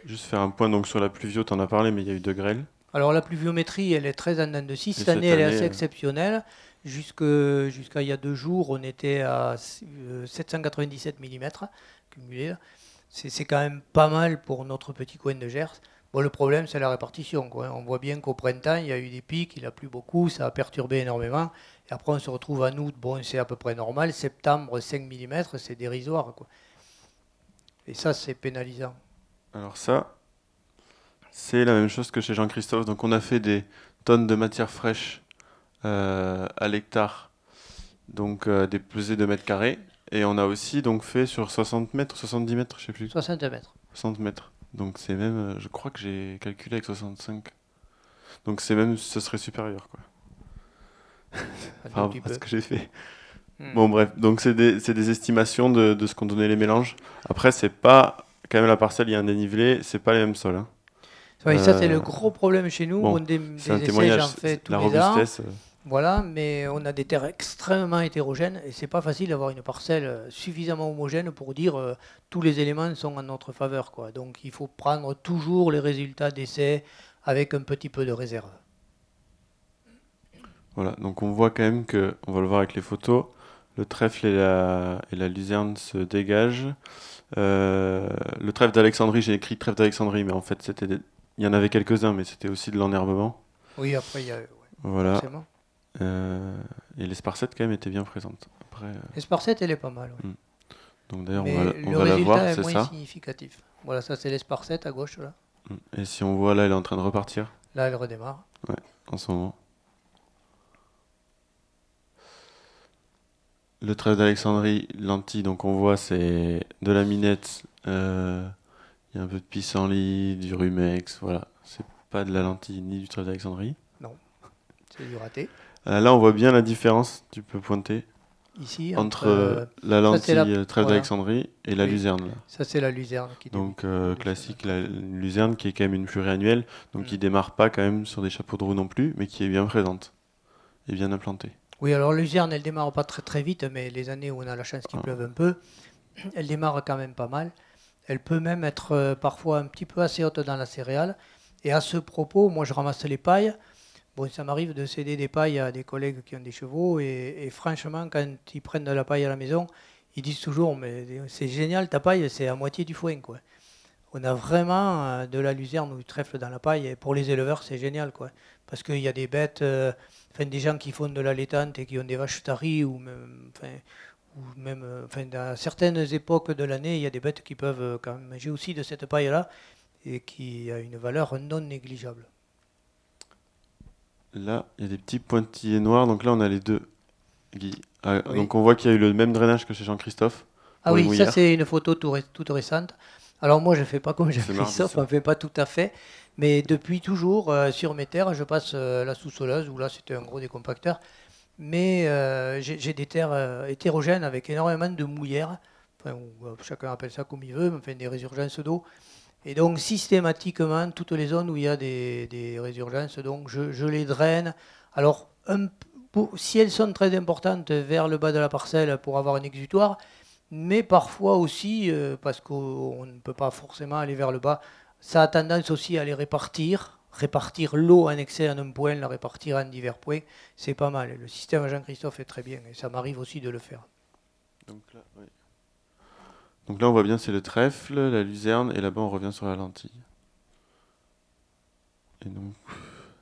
Juste faire un point donc, sur la pluvio, tu en as parlé, mais il y a eu de grêle. Alors la pluviométrie, elle est très en dents de scie. Cette année, elle est assez exceptionnelle. Jusqu'à il y a 2 jours, on était à 797 mm cumulés. C'est quand même pas mal pour notre petit coin de Gers. Bon, le problème, c'est la répartition, quoi. On voit bien qu'au printemps, il y a eu des pics, il a plu beaucoup, ça a perturbé énormément. Et après, on se retrouve en août, bon, c'est à peu près normal. Septembre, 5 mm, c'est dérisoire, quoi. Et ça, c'est pénalisant. Alors ça, c'est la même chose que chez Jean-Christophe. Donc on a fait des tonnes de matière fraîche à l'hectare, donc des pesées de mètres carrés. Et on a aussi donc fait sur 60 mètres, 70 mètres, je sais plus. 60 mètres. 60 mètres. Donc c'est même, je crois que j'ai calculé avec 65. Donc c'est même, ce serait supérieur, quoi. Par rapport à ce que j'ai fait. Bon bref, donc c'est des estimations de ce qu'ont donné les mélanges. Après, c'est pas, quand même la parcelle, il y a un dénivelé, c'est pas les mêmes sols. Hein. Oui, ça c'est le gros problème chez nous. Bon, c'est un témoignage, j'en fais tous la les ans. robustesse. Voilà, mais on a des terres extrêmement hétérogènes et c'est pas facile d'avoir une parcelle suffisamment homogène pour dire tous les éléments sont en notre faveur, quoi. Donc il faut prendre toujours les résultats d'essai avec un petit peu de réserve. Voilà, donc on voit quand même que, on va le voir avec les photos, le trèfle et la luzerne se dégagent. Le trèfle d'Alexandrie, j'ai écrit trèfle d'Alexandrie, mais en fait il y en avait quelques-uns, mais c'était aussi de l'enherbement. Oui, après il y a... Ouais, voilà. Forcément. Et l'esparcette quand même était bien présente. L'esparcette, elle est pas mal. Oui. Donc d'ailleurs on va la voir, c'est ça. Le résultat est moins significatif. Voilà, ça c'est l'esparcette à gauche là. Et si on voit là, elle est en train de repartir. Là, elle redémarre. Ouais, en ce moment. Le trèfle d'Alexandrie, lentilles, donc on voit c'est de la minette, il y a un peu de pissenlit, du rumex, voilà. C'est pas de la lentille ni du trèfle d'Alexandrie. Non, c'est du raté. Là on voit bien la différence, tu peux pointer, ici, entre la lentille trèfle d'Alexandrie et la luzerne. Là. Ça c'est la luzerne. Donc classique, la luzerne qui est quand même une pluriannuelle, donc qui démarre pas quand même sur des chapeaux de roue non plus, mais qui est bien présente et bien implantée. Oui, alors la luzerne, elle démarre pas très très vite, mais les années où on a la chance qu'il pleuve un peu, elle démarre quand même pas mal. Elle peut même être parfois un petit peu assez haute dans la céréale. Et à ce propos, moi je ramasse les pailles. Bon, ça m'arrive de céder des pailles à des collègues qui ont des chevaux. Et franchement, quand ils prennent de la paille à la maison, ils disent toujours, mais c'est génial, ta paille, c'est à moitié du foin, quoi. On a vraiment de la luzerne ou du trèfle dans la paille. Et pour les éleveurs, c'est génial, quoi. Parce qu'il y a des bêtes, des gens qui font de la laitante et qui ont des vaches taries, ou même dans certaines époques de l'année, il y a des bêtes qui peuvent quand même manger aussi de cette paille-là et qui a une valeur non négligeable. Là, il y a des petits pointillés noirs, donc là on a les deux. Donc on voit qu'il y a eu le même drainage que chez Jean-Christophe. Ah oui, ça c'est une photo toute récente. Alors moi je ne fais pas comme Jean-Christophe, on ne fait pas tout à fait. Mais depuis toujours, sur mes terres, je passe la sous-soleuse, où là c'était un gros décompacteur. Mais j'ai des terres hétérogènes avec énormément de mouillères. Chacun appelle ça comme il veut, mais des résurgences d'eau. Et donc systématiquement, toutes les zones où il y a des résurgences, donc je les draine. Alors, si elles sont très importantes, vers le bas de la parcelle pour avoir un exutoire, mais parfois aussi, parce qu'on ne peut pas forcément aller vers le bas, ça a tendance aussi à les répartir l'eau en excès en un point, la répartir en divers points. C'est pas mal. Le système à Jean-Christophe est très bien et ça m'arrive aussi de le faire. Donc là, oui. Donc là, on voit bien, c'est le trèfle, la luzerne, et là-bas, on revient sur la lentille. Et donc,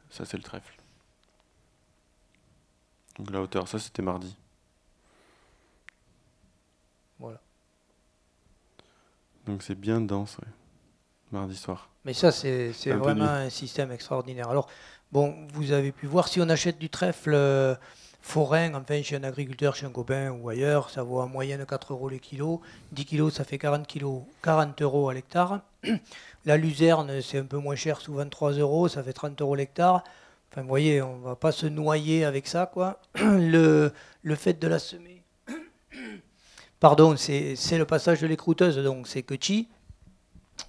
ça, c'est le trèfle. Donc la hauteur, ça, c'était mardi. Voilà. Donc c'est bien dense, ouais. Mardi soir. Mais ça, c'est Un peu vraiment nuit. un système extraordinaire. Alors, bon, vous avez pu voir, si on achète du trèfle forain, enfin, chez un agriculteur, chez un copain ou ailleurs, ça vaut en moyenne 4 euros les kilos. 10 kilos, ça fait 40 kilos, 40 euros à l'hectare. La luzerne, c'est un peu moins cher, souvent 3 euros, ça fait 30 euros l'hectare. Enfin, vous voyez, on va pas se noyer avec ça, quoi. Le fait de la semer, pardon, c'est le passage de l'écrouteuse, donc c'est que chi.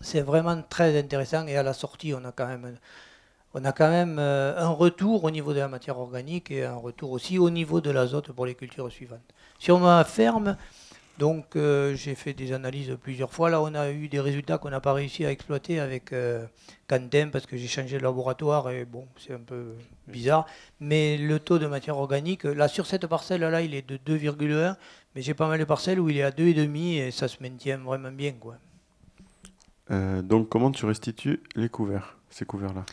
C'est vraiment très intéressant et à la sortie, on a quand même un retour au niveau de la matière organique et un retour aussi au niveau de l'azote pour les cultures suivantes. Sur ma ferme, donc j'ai fait des analyses plusieurs fois. Là, on a eu des résultats qu'on n'a pas réussi à exploiter avec Quentin parce que j'ai changé de laboratoire et bon, c'est un peu bizarre. Mais le taux de matière organique, là, sur cette parcelle-là, il est de 2,1, mais j'ai pas mal de parcelles où il est à 2,5 et ça se maintient vraiment bien, quoi. Donc comment tu restitues les couverts, ces couverts-là?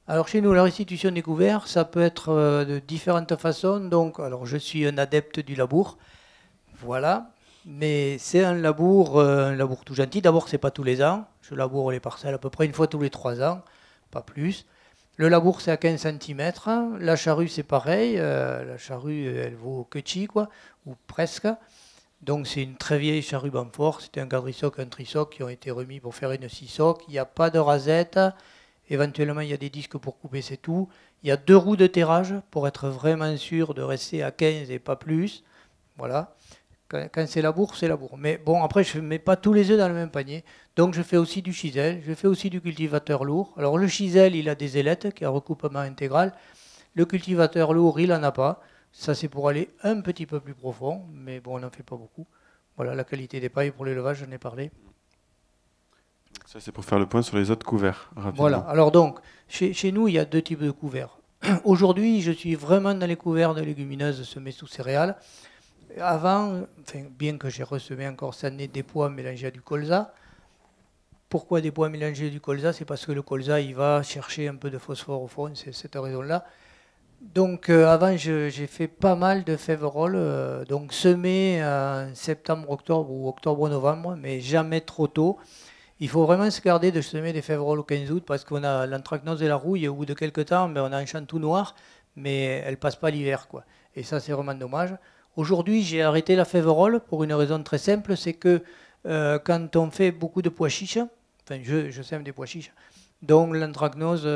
Alors chez nous, la restitution des couverts, ça peut être de différentes façons. Donc, alors je suis un adepte du labour, voilà. Mais c'est un labour tout gentil. D'abord, c'est pas tous les ans. Je laboure les parcelles à peu près une fois tous les 3 ans, pas plus. Le labour, c'est à 15 cm. La charrue, c'est pareil. La charrue, elle vaut que chi, quoi, ou presque. Donc c'est une très vieille charrue Banfort. C'était un quadrisoc, un trisoc qui ont été remis pour faire une six-soc. Il n'y a pas de rasette. Éventuellement, il y a des disques pour couper, c'est tout. Il y a 2 roues de terrage pour être vraiment sûr de rester à 15 et pas plus. Voilà. Quand c'est labour, c'est labour. Mais bon, après, je ne mets pas tous les œufs dans le même panier. Donc je fais aussi du chisel. Je fais aussi du cultivateur lourd. Alors le chisel, il a des ailettes qui ont un recoupement intégral. Le cultivateur lourd, il n'en a pas. Ça, c'est pour aller un petit peu plus profond, mais bon, on n'en fait pas beaucoup. Voilà, la qualité des pailles pour l'élevage, j'en ai parlé. Ça, c'est pour faire le point sur les autres couverts, rapidement. Voilà, alors donc, chez nous, il y a 2 types de couverts. Aujourd'hui, je suis vraiment dans les couverts de légumineuses semées sous céréales. Avant, enfin, bien que j'ai ressemé encore cette année des pois mélangés à du colza. Pourquoi des pois mélangés à du colza? C'est parce que le colza, il va chercher un peu de phosphore au fond, c'est cette raison-là. Donc avant, j'ai fait pas mal de féveroles, donc semé en septembre, octobre ou octobre-novembre, mais jamais trop tôt. Il faut vraiment se garder de semer des féveroles au 15 août parce qu'on a l'anthracnose et la rouille. Et au bout de quelques temps, ben, on a un champ tout noir, mais elle ne passe pas l'hiver, quoi. Et ça, c'est vraiment dommage. Aujourd'hui, j'ai arrêté la féverole pour une raison très simple, c'est que quand on fait beaucoup de pois chiches, enfin je sème des pois chiches, donc l'anthracnose,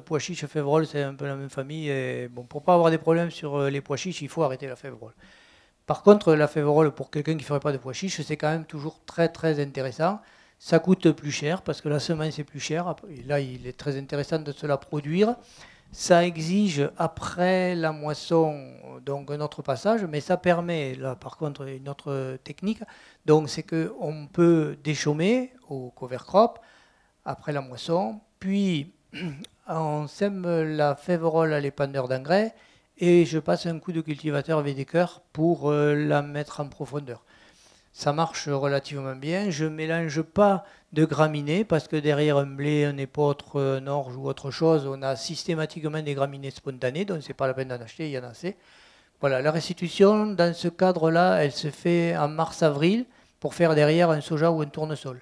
pois chiches, féverole, c'est un peu la même famille. Et bon, pour ne pas avoir des problèmes sur les pois chiches, il faut arrêter la féverole. Par contre, la féverole, pour quelqu'un qui ne ferait pas de pois chiches, c'est quand même toujours très très intéressant. Ça coûte plus cher parce que la semence est plus chère. Et là, il est très intéressant de se la produire. Ça exige après la moisson donc un autre passage, mais ça permet, là par contre, une autre technique. Donc c'est qu'on peut déchaumer au cover crop après la moisson, puis on sème la féverole à l'épandeur d'engrais et je passe un coup de cultivateur Védécœur pour la mettre en profondeur. Ça marche relativement bien. Je ne mélange pas de graminées parce que derrière un blé, un épeautre, un orge ou autre chose, on a systématiquement des graminées spontanées, donc ce n'est pas la peine d'en acheter, il y en a assez. Voilà, la restitution, dans ce cadre-là, elle se fait en mars-avril pour faire derrière un soja ou un tournesol.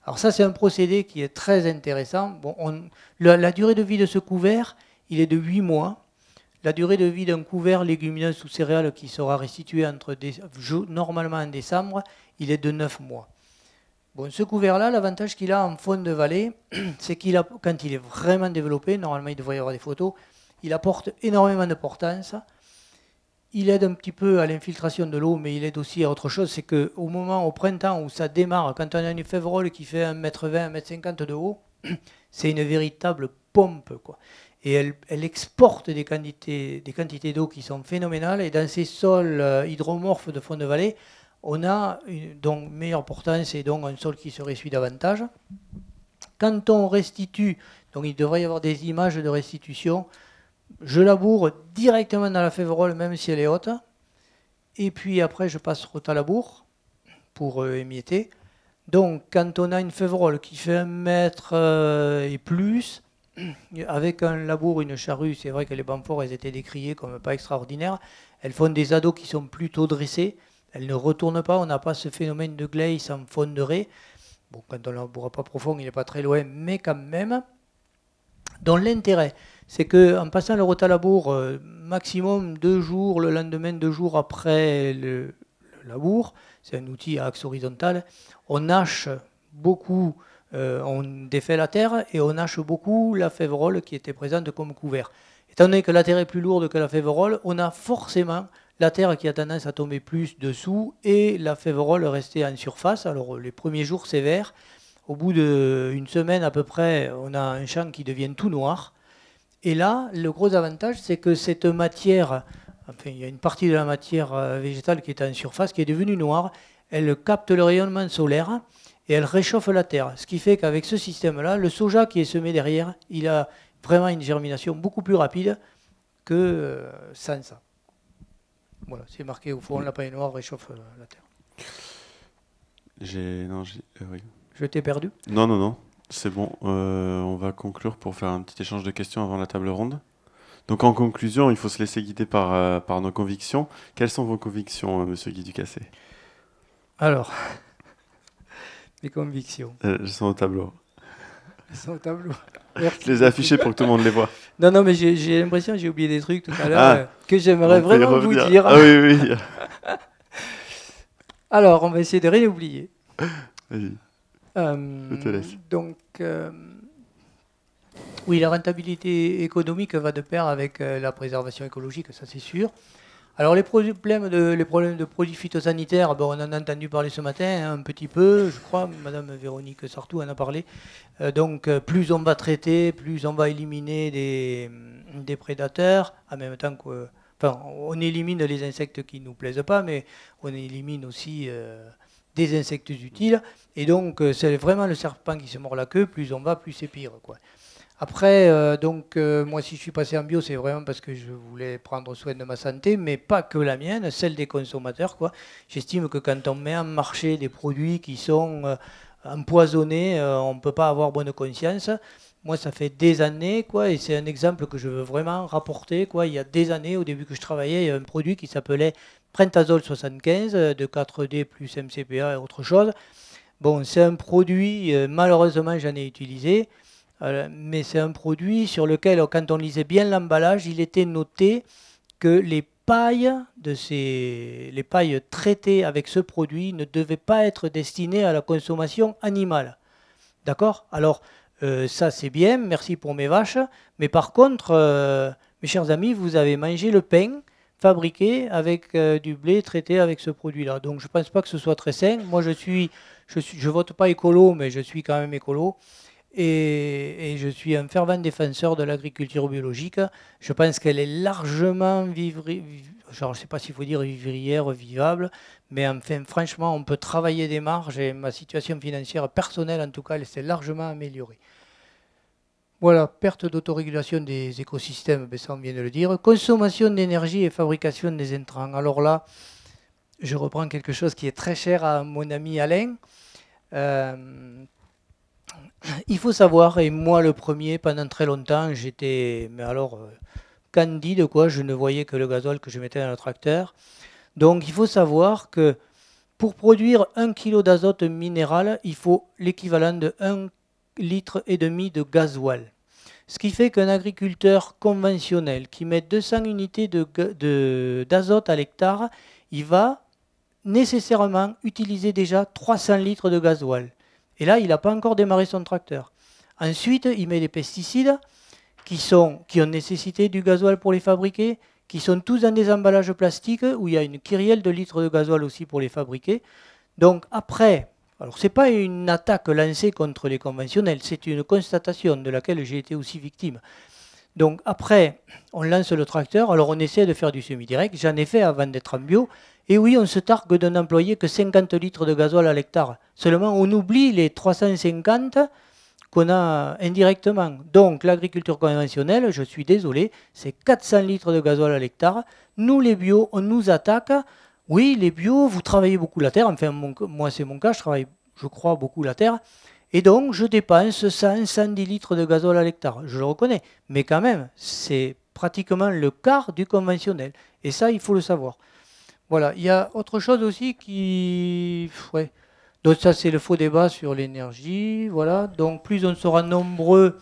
Alors ça, c'est un procédé qui est très intéressant. Bon, la durée de vie de ce couvert, il est de 8 mois. La durée de vie d'un couvert légumineux sous céréales qui sera restitué normalement en décembre, il est de 9 mois. Bon, ce couvert-là, l'avantage qu'il a en fond de vallée, c'est quand il est vraiment développé, normalement il devrait y avoir des photos, il apporte énormément de portance. Il aide un petit peu à l'infiltration de l'eau, mais il aide aussi à autre chose, c'est qu'au moment, au printemps où ça démarre, quand on a une féverole qui fait 1,20 m, 1,50 m de haut, c'est une véritable pompe, quoi. Et elle exporte des quantités d'eau qui sont phénoménales. Et dans ces sols hydromorphes de fond de vallée, on a donc meilleure portance et donc un sol qui se ressuit davantage. Quand on restitue, donc il devrait y avoir des images de restitution, je laboure directement dans la févrole, même si elle est haute. Et puis après, je passe au labour pour émietter. Donc, quand on a une févrole qui fait 1 mètre et plus, avec un labour, une charrue, c'est vrai que les bancs elles étaient décriées comme pas extraordinaires. Elles font des ados qui sont plutôt dressés. Elles ne retournent pas, on n'a pas ce phénomène de glace en fond de raie. Bon, quand on ne laboure pas profond, il n'est pas très loin, mais quand même. Donc l'intérêt, c'est qu'en passant le rotalabour, maximum 2 jours, le lendemain 2 jours après le labour, c'est un outil à axe horizontal, on hache beaucoup, on défait la terre et on hache beaucoup la févrole qui était présente comme couvert. Étant donné que la terre est plus lourde que la févrole, on a forcément la terre qui a tendance à tomber plus dessous et la févrole rester en surface. Alors les premiers jours c'est vert, au bout d'une semaine à peu près, on a un champ qui devient tout noir. Et là, le gros avantage, c'est que cette matière, enfin, il y a une partie de la matière végétale qui est en surface, qui est devenue noire, elle capte le rayonnement solaire et elle réchauffe la terre. Ce qui fait qu'avec ce système-là, le soja qui est semé derrière, il a vraiment une germination beaucoup plus rapide que sans ça. Voilà, c'est marqué au fond, la paille noire réchauffe la terre. Oui. Je t'ai perdu? Non, c'est bon. On va conclure pour faire un petit échange de questions avant la table ronde. Donc en conclusion, il faut se laisser guider par nos convictions. Quelles sont vos convictions, monsieur Guy Ducassé? Alors, mes convictions. Elles sont au tableau. Elles sont au tableau. Je les ai affichées pour que tout le monde les voit. Non, mais j'ai l'impression que j'ai oublié des trucs tout à l'heure que j'aimerais vraiment vous dire. Ah oui. Alors, on va essayer de rien oublier. Vas-y. Je te laisse. Donc, oui, la rentabilité économique va de pair avec la préservation écologique, ça c'est sûr. Alors les problèmes de produits phytosanitaires, on en a entendu parler ce matin un petit peu, je crois, Madame Véronique Sartou en a parlé. Donc plus on va traiter, plus on va éliminer des prédateurs, en même temps que, on élimine les insectes qui ne nous plaisent pas, mais on élimine aussi des insectes utiles. Et donc c'est vraiment le serpent qui se mord la queue, plus on va, plus c'est pire, quoi. Après, moi, si je suis passé en bio, c'est vraiment parce que je voulais prendre soin de ma santé, mais pas que la mienne, celle des consommateurs, quoi. J'estime que quand on met en marché des produits qui sont empoisonnés, on ne peut pas avoir bonne conscience. Moi, ça fait des années, quoi, et c'est un exemple que je veux vraiment rapporter, quoi. Il y a des années, au début que je travaillais, il y a un produit qui s'appelait Prentazole 75, de 4D plus MCPA et autre chose. Bon, c'est un produit, malheureusement, j'en ai utilisé. Mais c'est un produit sur lequel, quand on lisait bien l'emballage, il était noté que les pailles traitées avec ce produit ne devaient pas être destinées à la consommation animale. D'accord? Alors, ça c'est bien, merci pour mes vaches, mais par contre, mes chers amis, vous avez mangé le pain fabriqué avec du blé traité avec ce produit-là. Donc, je ne pense pas que ce soit très sain. Moi, je vote pas écolo, mais je suis quand même écolo. Et je suis un fervent défenseur de l'agriculture biologique. Je pense qu'elle est largement je ne sais pas s'il faut dire vivrière, vivable, mais enfin, franchement, on peut travailler des marges et ma situation financière personnelle, en tout cas, elle s'est largement améliorée. Voilà, perte d'autorégulation des écosystèmes, ça on vient de le dire. Consommation d'énergie et fabrication des intrants. Alors là, je reprends quelque chose qui est très cher à mon ami Alain. Il faut savoir, et moi le premier, pendant très longtemps, j'étais, candide, quoi, je ne voyais que le gazole que je mettais dans le tracteur. Donc il faut savoir que pour produire 1 kg d'azote minéral, il faut l'équivalent de 1,5 litre de gasoil. Ce qui fait qu'un agriculteur conventionnel qui met 200 unités d'azote à l'hectare, il va nécessairement utiliser déjà 300 litres de gasoil. Et là, il n'a pas encore démarré son tracteur. Ensuite, il met des pesticides qui ont nécessité du gasoil pour les fabriquer, qui sont tous dans des emballages plastiques où il y a une kyrielle de litres de gasoil aussi pour les fabriquer. Donc après, alors ce n'est pas une attaque lancée contre les conventionnels, c'est une constatation de laquelle j'ai été aussi victime. Donc après, on lance le tracteur, alors on essaie de faire du semi-direct, j'en ai fait avant d'être en bio, et oui, on se targue d'un employé que 50 litres de gasoil à l'hectare. Seulement, on oublie les 350 qu'on a indirectement. Donc l'agriculture conventionnelle, je suis désolé, c'est 400 litres de gasoil à l'hectare. Nous les bio, on nous attaque. Oui, les bio, vous travaillez beaucoup la terre. Enfin, moi c'est mon cas, je travaille, je crois, beaucoup la terre. Et donc je dépense 110 litres de gasoil à l'hectare. Je le reconnais. Mais quand même, c'est pratiquement le quart du conventionnel. Et ça, il faut le savoir. Voilà, il y a autre chose aussi qui... Ouais. Donc ça, c'est le faux débat sur l'énergie. Voilà, donc plus on sera nombreux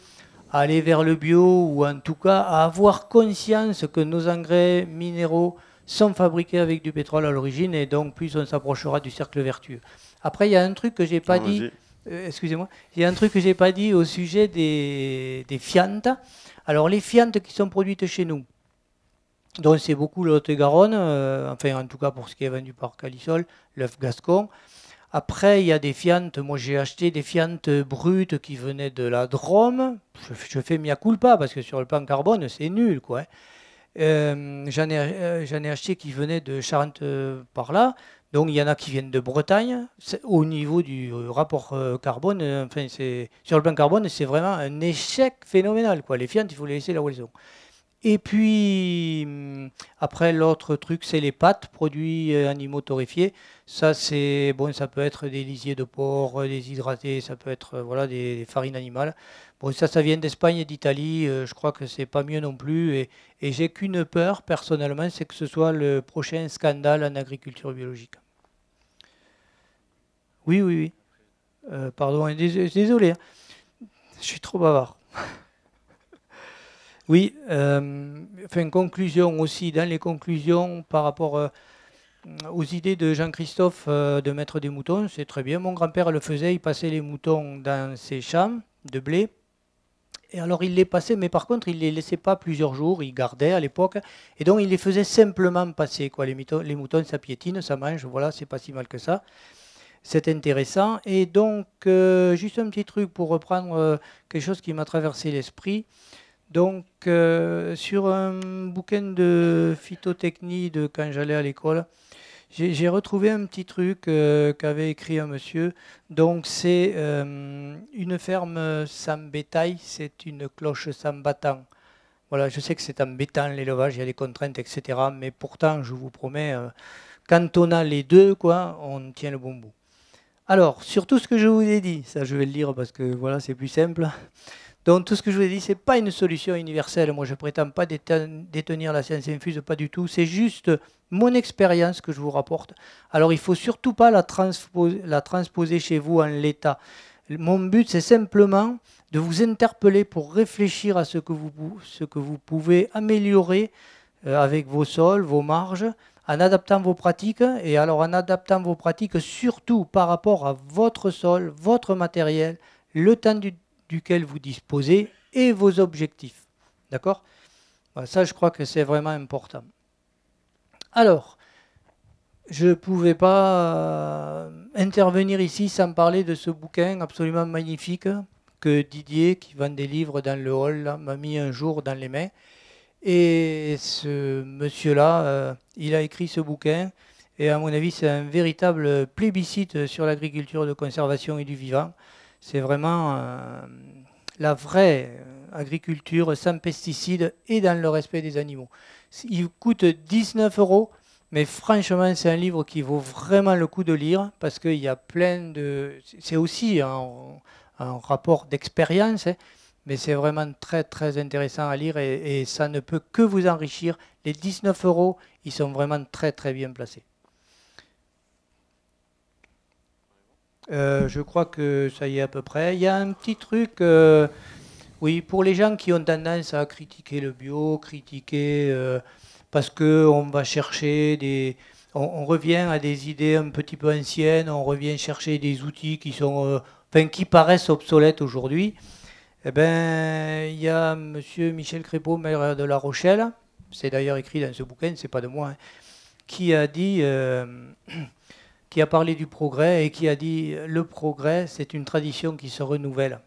à aller vers le bio, ou en tout cas à avoir conscience que nos engrais minéraux sont fabriqués avec du pétrole à l'origine, et donc plus on s'approchera du cercle vertueux. Après, il y a un truc que j'ai pas dit, excusez-moi, il y a un truc que j'ai pas dit au sujet des fientes. Alors les fientes qui sont produites chez nous, donc c'est beaucoup le Lot-et-Garonne, enfin en tout cas pour ce qui est vendu par Calisol, l'œuf gascon. Après, il y a des fientes, moi j'ai acheté des fientes brutes qui venaient de la Drôme. Je fais mea culpa parce que sur le plan carbone, c'est nul, quoi. J'en ai acheté qui venaient de Charente par là. Donc il y en a qui viennent de Bretagne. Au niveau du rapport carbone, enfin, sur le plan carbone, c'est vraiment un échec phénoménal, quoi. Les fientes, il faut les laisser là où elles sont. Et puis, après, l'autre truc, c'est les pâtes, produits animaux torréfiés. Ça, c'est bon, ça peut être des lisiers de porc, déshydratés, ça peut être voilà, des farines animales. Bon, ça vient d'Espagne et d'Italie. Je crois que c'est pas mieux non plus. Et j'ai qu'une peur, personnellement, c'est que ce soit le prochain scandale en agriculture biologique. Oui, oui, oui. Pardon, désolé, hein. Je suis trop bavard. Oui, enfin, conclusion aussi, dans les conclusions par rapport aux idées de Jean-Christophe de mettre des moutons, c'est très bien. Mon grand-père le faisait, il passait les moutons dans ses champs de blé. Et alors il les passait, mais par contre il ne les laissait pas plusieurs jours, il gardait à l'époque. Et donc il les faisait simplement passer, quoi. Les moutons, ça piétine, ça mange, voilà, c'est pas si mal que ça. C'est intéressant. Et donc, juste un petit truc pour reprendre quelque chose qui m'a traversé l'esprit. Donc, sur un bouquin de phytotechnie de quand j'allais à l'école, j'ai retrouvé un petit truc qu'avait écrit un monsieur. Donc, c'est une ferme sans bétail, c'est une cloche sans battant. Voilà, je sais que c'est embêtant l'élevage, il y a des contraintes, etc. Mais pourtant, je vous promets, quand on a les deux, quoi, on tient le bon bout. Alors, sur tout ce que je vous ai dit, ça je vais le lire parce que voilà, c'est plus simple. Donc tout ce que je vous ai dit, ce n'est pas une solution universelle. Moi, je ne prétends pas détenir la science infuse, pas du tout. C'est juste mon expérience que je vous rapporte. Alors, il ne faut surtout pas la transposer chez vous en l'état. Mon but, c'est simplement de vous interpeller pour réfléchir à ce que vous pouvez améliorer avec vos sols, vos marges, en adaptant vos pratiques. Et alors, en adaptant vos pratiques, surtout par rapport à votre sol, votre matériel, le temps duquel vous disposez et vos objectifs. D'accord ? Voilà, ça, je crois que c'est vraiment important. Alors, je ne pouvais pas intervenir ici sans parler de ce bouquin absolument magnifique que Didier, qui vend des livres dans le hall, m'a mis un jour dans les mains. Et ce monsieur-là, il a écrit ce bouquin. Et à mon avis, c'est un véritable plébiscite sur l'agriculture de conservation et du vivant. C'est vraiment la vraie agriculture sans pesticides et dans le respect des animaux. Il coûte 19 €, mais franchement, c'est un livre qui vaut vraiment le coup de lire parce qu'il y a plein de... C'est aussi un rapport d'expérience, hein, mais c'est vraiment très très intéressant à lire et ça ne peut que vous enrichir. Les 19 €, ils sont vraiment très très bien placés. Je crois que ça y est à peu près. Il y a un petit truc, oui, pour les gens qui ont tendance à critiquer le bio, critiquer parce qu'on va chercher on revient à des idées un petit peu anciennes, on revient chercher des outils qui sont, enfin, qui paraissent obsolètes aujourd'hui. Eh ben, il y a M. Michel Crépeau, maire de La Rochelle, c'est d'ailleurs écrit dans ce bouquin, c'est pas de moi, hein, qui a dit... qui a parlé du progrès et qui a dit le progrès, c'est une tradition qui se renouvelle.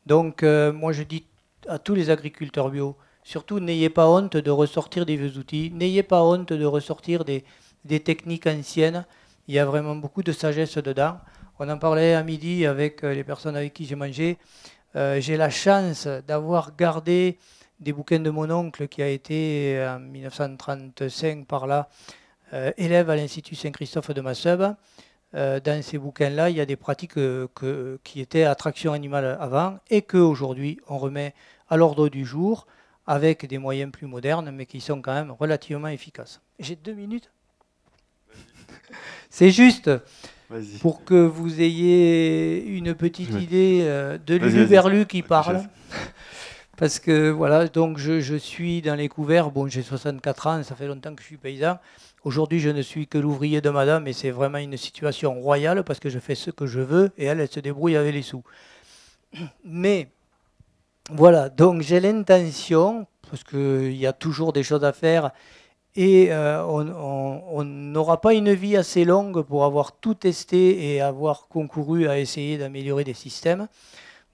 Donc, moi, je dis à tous les agriculteurs bio, surtout, n'ayez pas honte de ressortir des vieux outils, n'ayez pas honte de ressortir des techniques anciennes. Il y a vraiment beaucoup de sagesse dedans. On en parlait à midi avec les personnes avec qui j'ai mangé. J'ai la chance d'avoir gardé des bouquins de mon oncle qui a été en 1935 par là élève à l'Institut Saint-Christophe de Masseube. Dans ces bouquins-là, il y a des pratiques qui étaient attraction animale avant et qu'aujourd'hui on remet à l'ordre du jour avec des moyens plus modernes mais qui sont quand même relativement efficaces. J'ai 2 minutes. C'est juste pour que vous ayez une petite idée de l'Uluberlu qui parle. Parce que voilà, donc je suis dans les couverts, bon j'ai 64 ans, ça fait longtemps que je suis paysan. Aujourd'hui je ne suis que l'ouvrier de madame et c'est vraiment une situation royale parce que je fais ce que je veux et elle se débrouille avec les sous. Mais voilà, donc j'ai l'intention, parce qu'il y a toujours des choses à faire et on n'aura pas une vie assez longue pour avoir tout testé et avoir concouru à essayer d'améliorer des systèmes.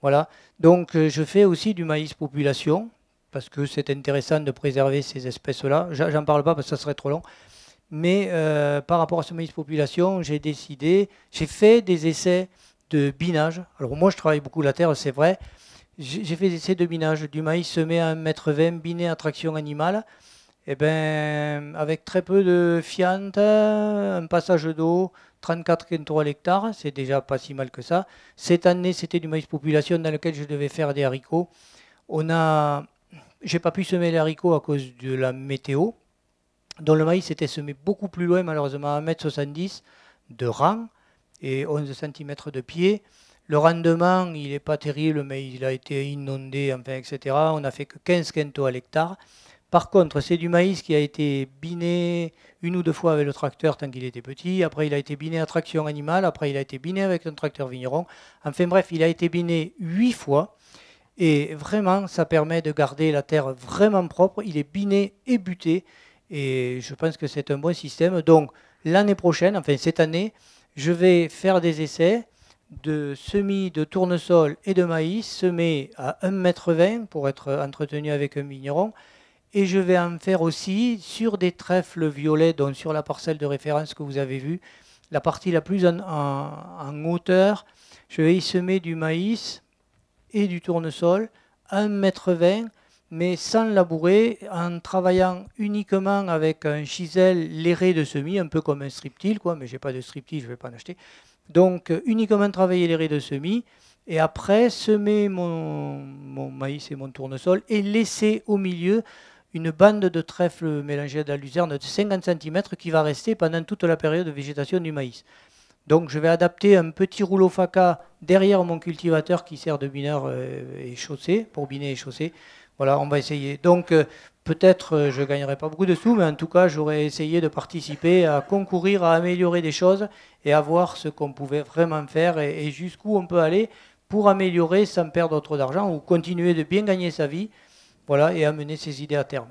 Voilà. Donc je fais aussi du maïs population, parce que c'est intéressant de préserver ces espèces-là. J'en parle pas parce que ça serait trop long. Mais par rapport à ce maïs population, j'ai fait des essais de binage. Alors moi je travaille beaucoup la terre, c'est vrai. J'ai fait des essais de binage, du maïs semé à 1,20 m, biné à traction animale. Et ben, avec très peu de fiente, un passage d'eau, 34 quintaux à l'hectare, c'est déjà pas si mal que ça. Cette année, c'était du maïs population dans lequel je devais faire des haricots. J'ai pas pu semer les haricots à cause de la météo, dont le maïs était semé beaucoup plus loin, malheureusement à 1,70 m de rang et 11 cm de pied. Le rendement, il n'est pas terrible, mais il a été inondé, enfin, etc. On n'a fait que 15 quintaux à l'hectare. Par contre, c'est du maïs qui a été biné 1 ou 2 fois avec le tracteur tant qu'il était petit. Après, il a été biné à traction animale. Après, il a été biné avec un tracteur vigneron. Enfin bref, il a été biné 8 fois. Et vraiment, ça permet de garder la terre vraiment propre. Il est biné et buté. Et je pense que c'est un bon système. Donc, l'année prochaine, enfin cette année, je vais faire des essais de semis de tournesol et de maïs semés à 1,20 m pour être entretenu avec un vigneron. Et je vais en faire aussi sur des trèfles violets, donc sur la parcelle de référence que vous avez vue, la partie la plus en hauteur. Je vais y semer du maïs et du tournesol à 1,20 m, mais sans labourer, en travaillant uniquement avec un chisel léré de semis, un peu comme un striptil, quoi, mais je n'ai pas de striptil, je ne vais pas en acheter. Donc uniquement travailler les raies de semis et après semer mon maïs et mon tournesol et laisser au milieu une bande de trèfle mélangée à de la luzerne de 50 cm qui va rester pendant toute la période de végétation du maïs. Donc je vais adapter un petit rouleau faca derrière mon cultivateur qui sert de bineur et chaussée, pour biner et chausser. Voilà, on va essayer. Donc peut-être je ne gagnerai pas beaucoup de sous, mais en tout cas j'aurais essayé de participer à concourir à améliorer des choses et à voir ce qu'on pouvait vraiment faire et jusqu'où on peut aller pour améliorer sans perdre trop d'argent ou continuer de bien gagner sa vie, voilà, et amener ses idées à terme.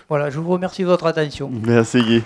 Voilà, je vous remercie de votre attention. Merci Guy.